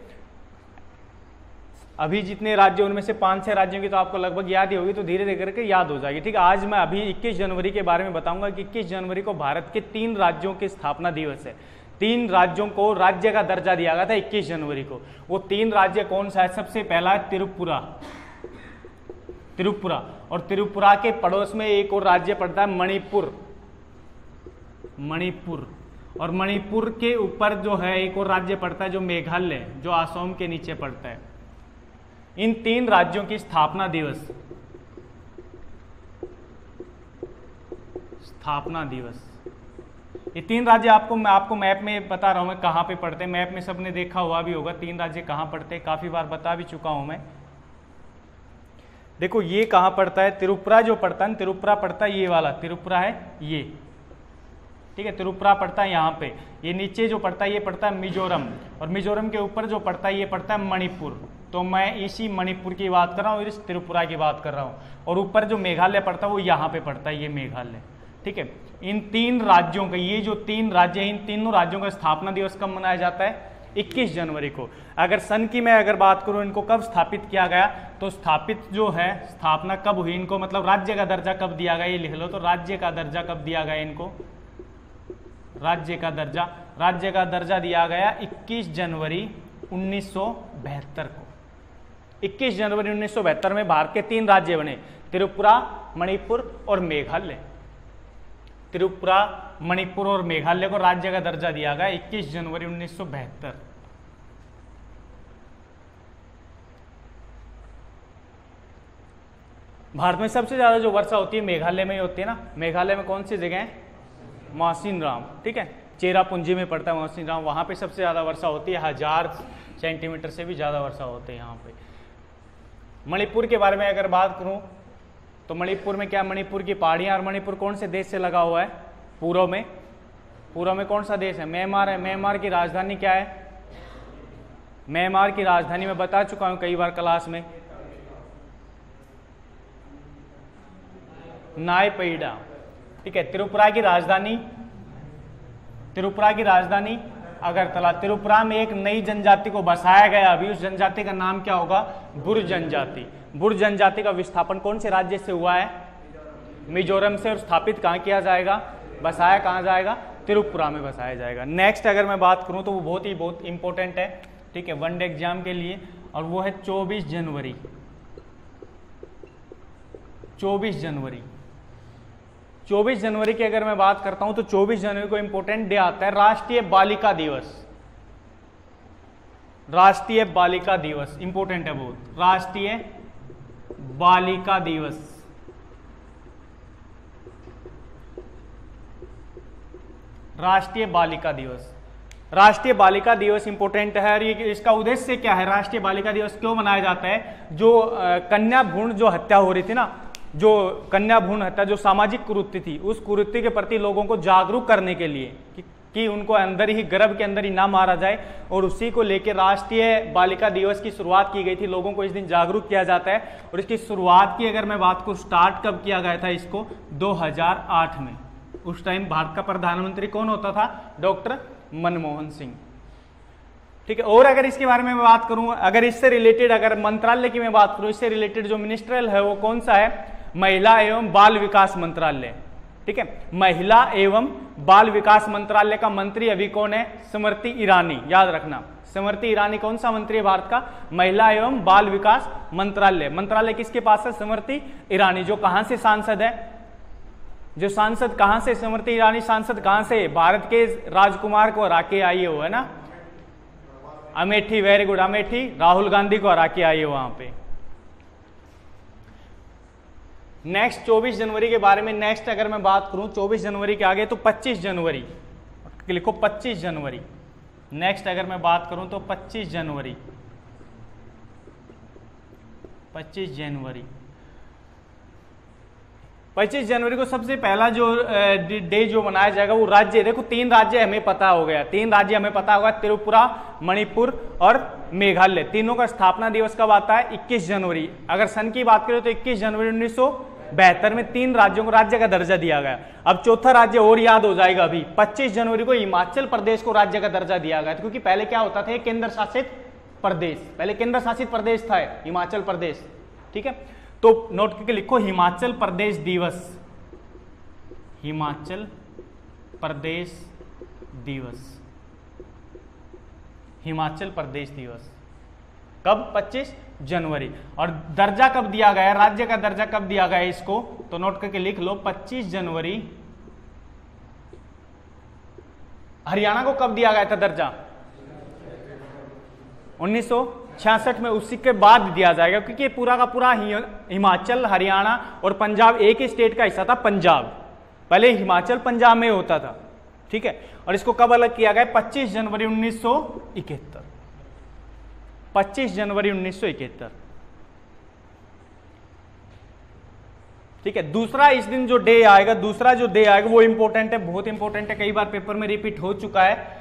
[SPEAKER 1] अभी जितने राज्य उनमें से 5-6 राज्यों की तो आपको लगभग याद ही होगी, तो धीरे धीरे करके याद हो जाएगी। ठीक है, आज मैं अभी 21 जनवरी के बारे में बताऊंगा कि 21 जनवरी को भारत के 3 राज्यों की स्थापना दिवस है। 3 राज्यों को राज्य का दर्जा दिया गया था 21 जनवरी को। वो 3 राज्य कौन सा है? सबसे पहला है त्रिपुरा। त्रिपुरा, और त्रिपुरा के पड़ोस में एक और राज्य पड़ता है मणिपुर। मणिपुर, और मणिपुर के ऊपर जो है एक और राज्य पड़ता है जो मेघालय, जो असम के नीचे पड़ता है। इन 3 राज्यों की स्थापना दिवस, स्थापना दिवस, ये 3 राज्य आपको मैप में बता रहा हूं मैं कहां पे पड़ते हैं। मैप में सबने देखा हुआ भी होगा 3 राज्य कहां पड़ते हैं, काफी बार बता भी चुका हूं मैं। देखो ये कहां पड़ता है, त्रिपुरा जो पड़ता है, त्रिपुरा पड़ता है ये वाला, त्रिपुरा है ये, ठीक है, त्रिपुरा पड़ता है यहाँ पे। ये नीचे जो पड़ता है ये पड़ता है मिजोरम, और मिजोरम के ऊपर जो पड़ता है ये पड़ता है मणिपुर। तो मैं इसी मणिपुर की बात कर रहा हूँ और इस त्रिपुरा की बात कर रहा हूँ। और ऊपर जो मेघालय पड़ता है वो यहाँ पे पड़ता है, ये मेघालय। ठीक है, इन 3 राज्यों का, ये जो 3 राज्य हैं, इन तीनों राज्यों का स्थापना दिवस कब मनाया जाता है? 21 जनवरी को। अगर सन की मैं अगर बात करूं, इनको कब स्थापित किया गया, तो स्थापित जो है, स्थापना कब हुई इनको, मतलब राज्य का दर्जा कब दिया गया, ये लिख लो। तो राज्य का दर्जा कब दिया गया इनको? राज्य का दर्जा दिया गया 21 जनवरी 1972 को। 21 जनवरी 1972 में भारत के 3 राज्य बने, त्रिपुरा, मणिपुर और मेघालय। त्रिपुरा, मणिपुर और मेघालय को राज्य का दर्जा दिया गया 21 जनवरी 1972। भारत में सबसे ज्यादा जो वर्षा होती है मेघालय में ही होती है ना। मेघालय में कौन सी जगह है? मौसिनराम, ठीक है, चेरापूंजी में पड़ता है मौसिनराम, वहां पे सबसे ज्यादा वर्षा होती है, 1000 सेंटीमीटर से भी ज्यादा वर्षा होती है यहाँ पे। मणिपुर के बारे में अगर बात करूं तो मणिपुर में क्या, मणिपुर की पहाड़ियां, और मणिपुर कौन से देश से लगा हुआ है? पूर्व में। पूर्व में कौन सा देश है? म्यांमार है। म्यांमार की राजधानी क्या है? म्यांमार की राजधानी मैं बता चुका हूं कई बार क्लास में, नायपीड़ा। ठीक है, त्रिपुरा की राजधानी अगरतला। त्रिपुरा में एक नई जनजाति को बसाया गया अभी, उस जनजाति का नाम क्या होगा? बुर जनजाति। बुर जनजाति का विस्थापन कौन से राज्य से हुआ है? मिजोरम से। और स्थापित कहाँ किया जाएगा? बसाया कहाँ जाएगा? त्रिपुरा में बसाया जाएगा। नेक्स्ट अगर मैं बात करूं तो वो बहुत इंपॉर्टेंट है, ठीक है, वनडे एग्जाम के लिए, और वो है 24 जनवरी। 24 जनवरी 24 जनवरी की अगर मैं बात करता हूं तो 24 जनवरी को इंपॉर्टेंट डे आता है, राष्ट्रीय बालिका दिवस। राष्ट्रीय बालिका दिवस इंपॉर्टेंट है बहुत, राष्ट्रीय बालिका दिवस। राष्ट्रीय बालिका दिवस, राष्ट्रीय बालिका दिवस इंपॉर्टेंट है। और ये इसका उद्देश्य क्या है? राष्ट्रीय बालिका दिवस क्यों मनाया जाता है? जो कन्या भ्रूण जो हत्या हो रही थी ना, जो कन्या भ्रूण हत्या जो सामाजिक कुरीति थी, उस कुरीति के प्रति लोगों को जागरूक करने के लिए कि उनको अंदर ही, गर्भ के अंदर ही ना मारा जाए, और उसी को लेकर राष्ट्रीय बालिका दिवस की शुरुआत की गई थी। लोगों को इस दिन जागरूक किया जाता है। और इसकी शुरुआत की अगर मैं बात को, स्टार्ट कब किया गया था इसको? 2008 में। उस टाइम भारत का प्रधानमंत्री कौन होता था? डॉक्टर मनमोहन सिंह। ठीक है, और अगर इसके बारे में मैं बात करूं, अगर इससे रिलेटेड, अगर मंत्रालय की मैं बात करूं, इससे रिलेटेड जो मिनिस्ट्रियल है वो कौन सा है? महिला एवं बाल विकास मंत्रालय। ठीक है, महिला एवं बाल विकास मंत्रालय का मंत्री अभी कौन है? स्मृति ईरानी। याद रखना, स्मृति ईरानी कौन सा मंत्री है भारत का? महिला एवं बाल विकास मंत्रालय। मंत्रालय किसके पास है? स्मृति ईरानी, जो कहां से सांसद है? जो सांसद कहां से? स्मृति ईरानी सांसद कहां से? भारत के राजकुमार को हरा के आई हो, है ना, अमेठी। Very good, Amethi. राहुल गांधी को हरा के आई हो वहां पे। नेक्स्ट 24 जनवरी के बारे में नेक्स्ट अगर मैं बात करूं 24 जनवरी के आगे तो 25 जनवरी लिखो, 25 जनवरी। नेक्स्ट अगर मैं बात करूं तो 25 जनवरी, 25 जनवरी 25 जनवरी को सबसे पहला जो डे जो मनाया जाएगा वो राज्य, देखो 3 राज्य हमें पता हो गया, 3 राज्य हमें पता होगा, त्रिपुरा, मणिपुर और मेघालय। तीनों का स्थापना दिवस कब आता है? 21 जनवरी। अगर सन की बात करें तो 21 जनवरी 1972 में 3 राज्यों को राज्य का दर्जा दिया गया। अब चौथा राज्य और याद हो जाएगा अभी, 25 जनवरी को हिमाचल प्रदेश को राज्य का दर्जा दिया गया, क्योंकि पहले क्या होता था, केंद्र शासित प्रदेश, पहले केंद्र शासित प्रदेश था हिमाचल प्रदेश। ठीक है, तो नोट करके लिखो हिमाचल प्रदेश दिवस, हिमाचल प्रदेश दिवस, हिमाचल प्रदेश दिवस कब? 25 जनवरी। और दर्जा कब दिया गया, राज्य का दर्जा कब दिया गया इसको? तो नोट करके लिख लो 25 जनवरी। हरियाणा को कब दिया गया था दर्जा? 1966 में, उसी के बाद दिया जाएगा, क्योंकि पूरा का पूरा हिमाचल, हरियाणा और पंजाब एक ही स्टेट का हिस्सा था। पंजाब पहले हिमाचल पंजाब में होता था। ठीक है, और इसको कब अलग किया गया? 25 जनवरी 1971, 25 जनवरी 1971। ठीक है, दूसरा इस दिन जो डे आएगा, दूसरा जो डे आएगा वो इंपॉर्टेंट है, बहुत इंपॉर्टेंट है, कई बार पेपर में रिपीट हो चुका है।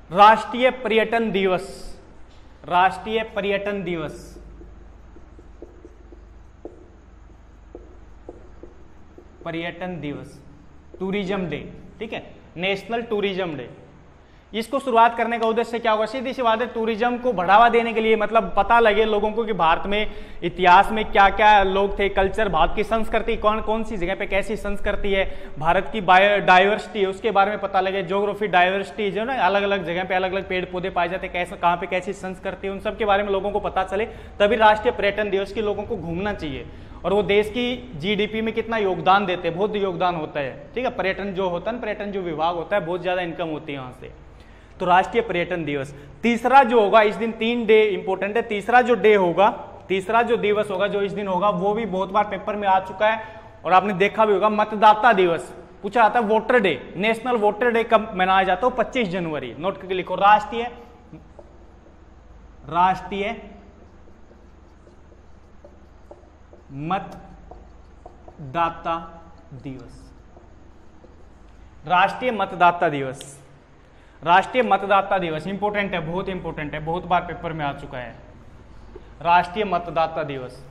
[SPEAKER 1] राष्ट्रीय पर्यटन दिवस, राष्ट्रीय पर्यटन दिवस। पर्यटन दिवस, टूरिज्म डे। ठीक है, नेशनल टूरिज्म डे। इसको शुरुआत करने का उद्देश्य क्या होगा? सीधी सी बात है, टूरिज्म को बढ़ावा देने के लिए, मतलब पता लगे लोगों को कि भारत में इतिहास में क्या क्या लोग थे, कल्चर, भारत की संस्कृति, कौन कौन सी जगह पे कैसी संस्कृति है, भारत की बायोडाइवर्सिटी है उसके बारे में पता लगे, ज्योग्राफी डाइवर्सिटी जो ना, अलग अलग जगह पे अलग अलग पेड़ पौधे पाए जाते हैं, कैसे कहाँ पे कैसी संस्कृति है, उन सब के बारे में लोगों को पता चले। तभी राष्ट्रीय पर्यटन दिवस की लोगों को घूमना चाहिए। और वो देश की जीडीपी में कितना योगदान देते हैं, बहुत योगदान होता है। ठीक है, पर्यटन जो होता है, पर्यटन जो विभाग होता है, बहुत ज्यादा इनकम होती है वहां से। तो राष्ट्रीय पर्यटन दिवस। तीसरा जो होगा इस दिन, 3 डे इंपॉर्टेंट है। तीसरा जो डे होगा, तीसरा जो दिवस होगा जो इस दिन होगा, वो भी बहुत बार पेपर में आ चुका है और आपने देखा भी होगा, मतदाता दिवस। पूछा जाता है voter day, national voter day कब मनाया जाता है? 25 जनवरी। नोट करके लिखो, राष्ट्रीय मतदाता दिवस, राष्ट्रीय मतदाता दिवस। राष्ट्रीय मतदाता दिवस इंपॉर्टेंट है, बहुत इंपॉर्टेंट है, बहुत बार पेपर में आ चुका है। राष्ट्रीय मतदाता दिवस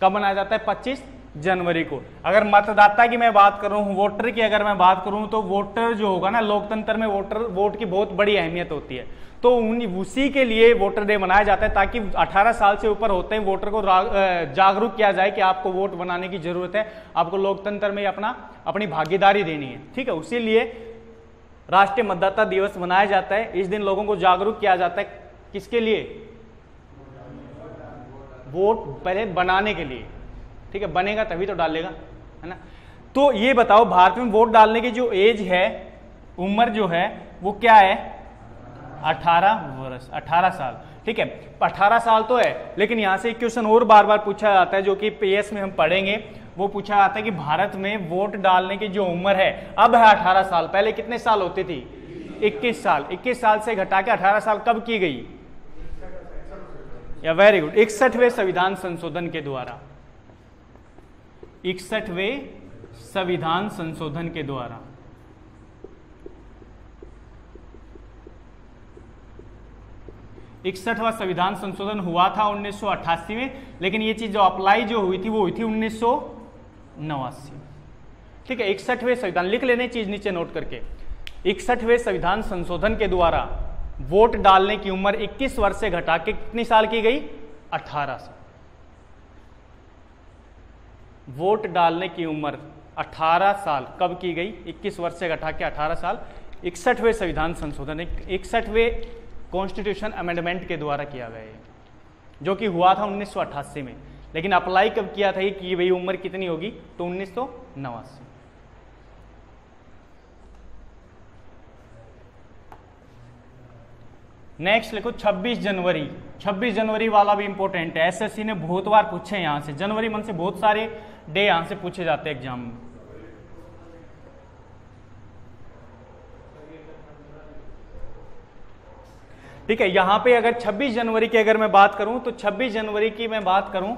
[SPEAKER 1] कब मनाया जाता है? 25 जनवरी को। अगर मतदाता की मैं बात करूं, वोटर की अगर मैं बात करूं, तो वोटर जो होगा ना, लोकतंत्र में वोट की बहुत बड़ी अहमियत होती है। तो उसी के लिए वोटर डे मनाया जाता है, ताकि 18 साल से ऊपर होते हैं वोटर को जागरूक किया जाए कि आपको वोट बनाने की जरूरत है, आपको लोकतंत्र में अपनी भागीदारी देनी है। ठीक है, उसी लिए राष्ट्रीय मतदाता दिवस मनाया जाता है। इस दिन लोगों को जागरूक किया जाता है, किसके लिए? वोट पहले बनाने के लिए। ठीक है, बनेगा तभी तो डालेगा, है ना। तो ये बताओ, भारत में वोट डालने की जो एज है, उम्र जो है, वो क्या है? 18 वर्ष, 18 साल। ठीक है, 18 साल तो है, लेकिन यहां से एक क्वेश्चन और बार बार पूछा जाता है, जो कि पीएस में हम पढ़ेंगे। वो पूछा जाता है कि भारत में वोट डालने की जो उम्र है अब है 18 साल, पहले कितने साल होती थी? 21 साल। 21 साल से घटा के 18 साल कब की गई? या वेरी गुड, 61वें संविधान संशोधन के द्वारा। 61वें संविधान संशोधन के द्वारा। इकसठवां संविधान संशोधन हुआ था 1988 में, लेकिन ये चीज जो अप्लाई जो हुई थी वो हुई थी 1989। ठीक है, 61वें संविधान लिख लेने चीज नीचे नोट करके। 61वें संविधान संशोधन के द्वारा वोट डालने की उम्र 21 वर्ष से घटा के कितनी साल की गई? 18 साल। वोट डालने की उम्र 18 साल कब की गई? 21 वर्ष से घटा के 18 साल। 61वें संविधान संशोधन, 61वें कॉन्स्टिट्यूशन अमेंडमेंट के द्वारा किया गया है, जो कि हुआ था 1988 में, लेकिन अप्लाई कब किया था कि भाई उम्र कितनी होगी? तो 1989। नेक्स्ट लिखो 26 जनवरी। 26 जनवरी वाला भी इंपॉर्टेंट है, एसएससी ने बहुत बार पूछे यहां से, जनवरी मंथ से बहुत सारे डे यहां से पूछे जाते हैं एग्जाम में। ठीक है, यहां पे अगर 26 जनवरी की अगर मैं बात करूं तो 26 जनवरी की मैं बात करूं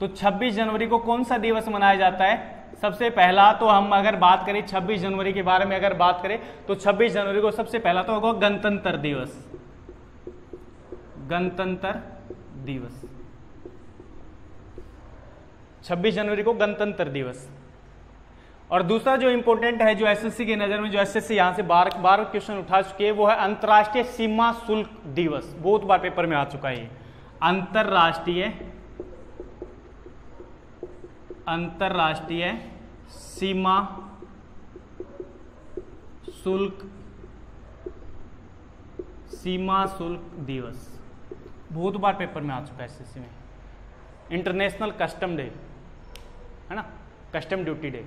[SPEAKER 1] तो 26 जनवरी को कौन सा दिवस मनाया जाता है? सबसे पहला तो हम अगर बात करें 26 जनवरी के बारे में अगर बात करें तो 26 जनवरी को सबसे पहला तो होगा गणतंत्र दिवस। गणतंत्र दिवस 26 जनवरी को गणतंत्र दिवस। और दूसरा जो इंपॉर्टेंट है, जो एसएससी की नजर में, जो एसएससी यहां से बार बार क्वेश्चन उठा चुके हैं, वो है अंतर्राष्ट्रीय सीमा शुल्क दिवस। बहुत बार पेपर में आ चुका है ये। अंतर्राष्ट्रीय सीमा शुल्क दिवस बहुत बार पेपर में आ चुका है एसएससी में। इंटरनेशनल कस्टम डे है ना, कस्टम ड्यूटी डे।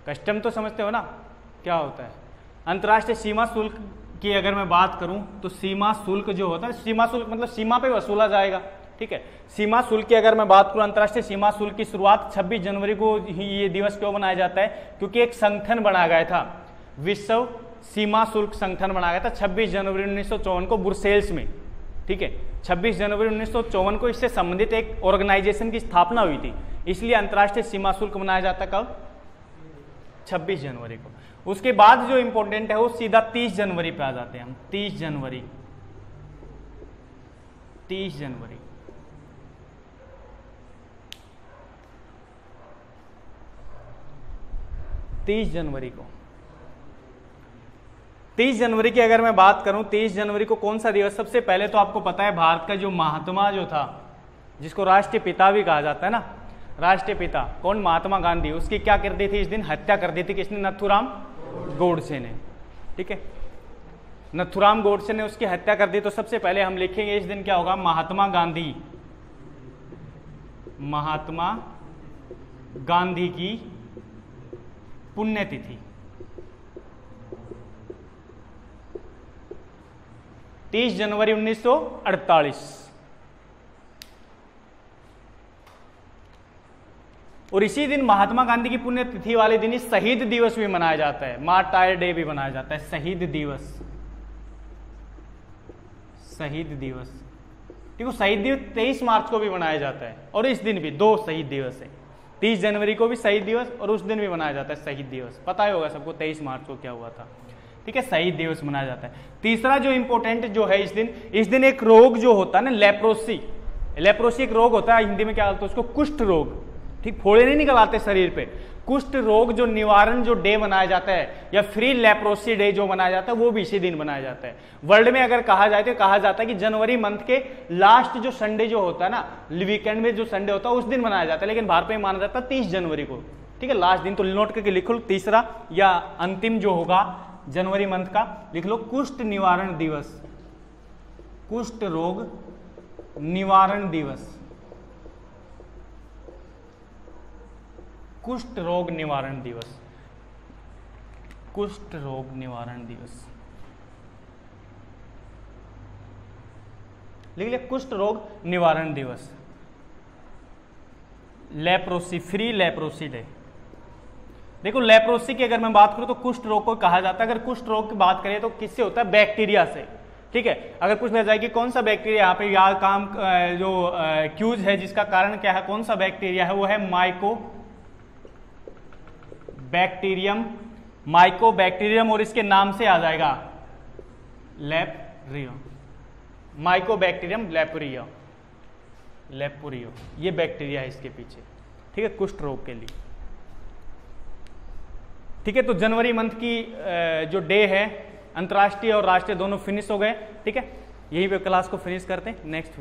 [SPEAKER 1] कस्टम तो समझते हो ना क्या होता है। अंतर्राष्ट्रीय सीमा शुल्क की अगर मैं बात करूं तो सीमा शुल्क जो होता है, सीमा शुल्क मतलब सीमा पे वसूला जाएगा। ठीक है, सीमा शुल्क की अगर मैं बात करूं, अंतर्राष्ट्रीय सीमा शुल्क की शुरुआत 26 जनवरी को ही ये दिवस क्यों मनाया जाता है? क्योंकि एक संगठन बनाया गया था, विश्व सीमा शुल्क संगठन बनाया गया था 26 जनवरी 1954 को ब्रुसेल्स में। ठीक है, 26 जनवरी 1954 को इससे संबंधित एक ऑर्गेनाइजेशन की स्थापना हुई थी, इसलिए अंतर्राष्ट्रीय सीमा शुल्क मनाया जाता कब? 26 जनवरी को। उसके बाद जो इंपॉर्टेंट है वो सीधा 30 जनवरी पे आ जाते हैं हम। 30 जनवरी 30 जनवरी 30 जनवरी को 30 जनवरी की अगर मैं बात करूं, 30 जनवरी को कौन सा दिवस? सबसे पहले तो आपको पता है भारत का जो महात्मा जो था, जिसको राष्ट्रीय पिता भी कहा जाता है ना, राष्ट्रीय पिता कौन? महात्मा गांधी। उसकी क्या कर दी थी इस दिन? हत्या कर दी थी। किसने? नथुराम गोडसे ने। ठीक है, नथुराम गोडसे ने उसकी हत्या कर दी। तो सबसे पहले हम लिखेंगे इस दिन क्या होगा? महात्मा गांधी की पुण्यतिथि। 30 जनवरी 1948। और इसी दिन महात्मा गांधी की पुण्यतिथि वाले दिन ही शहीद दिवस भी मनाया जाता है, मार्टायर डे भी मनाया जाता है। शहीद दिवस ठीक है, शहीद दिवस 23 मार्च को भी मनाया जाता है। और इस दिन भी 2 शहीद दिवस है, 30 जनवरी को भी शहीद दिवस और उस दिन भी मनाया जाता है शहीद दिवस। पता ही होगा सबको 23 मार्च को क्या हुआ था। ठीक है, शहीद दिवस मनाया जाता है। तीसरा जो इंपॉर्टेंट जो है इस दिन एक रोग जो होता है ना, लेप्रोसी एक रोग होता है, हिंदी में क्या बोलते हैं उसको? कुष्ठ रोग। ठीक, फोड़े नहीं निकल आते शरीर पे। कुष्ठ रोग जो निवारण जो डे मनाया जाता है, या फ्री लेप्रोसी डे जो मनाया जाता है, वो भी इसी दिन मनाया जाता है। वर्ल्ड में अगर कहा जाए तो कहा जाता है कि जनवरी मंथ के लास्ट जो संडे जो होता है ना, वीकेंड में जो संडे होता है उस दिन मनाया जाता है, लेकिन भारत में माना जाता है 30 जनवरी को। ठीक है, लास्ट दिन। तो नोट करके लिख लो, तीसरा या अंतिम जो होगा जनवरी मंथ का, लिख लो कुष्ठ निवारण दिवस, कुष्ठ रोग निवारण दिवस, कुष्ठ रोग निवारण दिवस, कुष्ठ रोग निवारण दिवस लिख लिया, कुष्ठ रोग निवारण दिवस। Leprosy, free leprosy day. देखो, लेप्रोसी की अगर मैं बात करूं तो कुष्ठ रोग को कहा जाता है। अगर कुष्ठ रोग की बात करें तो किससे होता है? बैक्टीरिया से। ठीक है, अगर पूछा जाए कि कौन सा बैक्टीरिया यहाँ पे यार काम जो क्यूज है जिसका कारण क्या है, कौन सा बैक्टीरिया है, वो है माइकोबैक्टीरियम, और इसके नाम से आ जाएगा लेप्रियो, माइकोबैक्टीरियम लेपोरियो, ये बैक्टीरिया है इसके पीछे। ठीक है, कुष्ठ रोग के लिए। ठीक है, तो जनवरी मंथ की जो डे है अंतर्राष्ट्रीय और राष्ट्रीय दोनों फिनिश हो गए। ठीक है, यहीं पे क्लास को फिनिश करते हैं। नेक्स्ट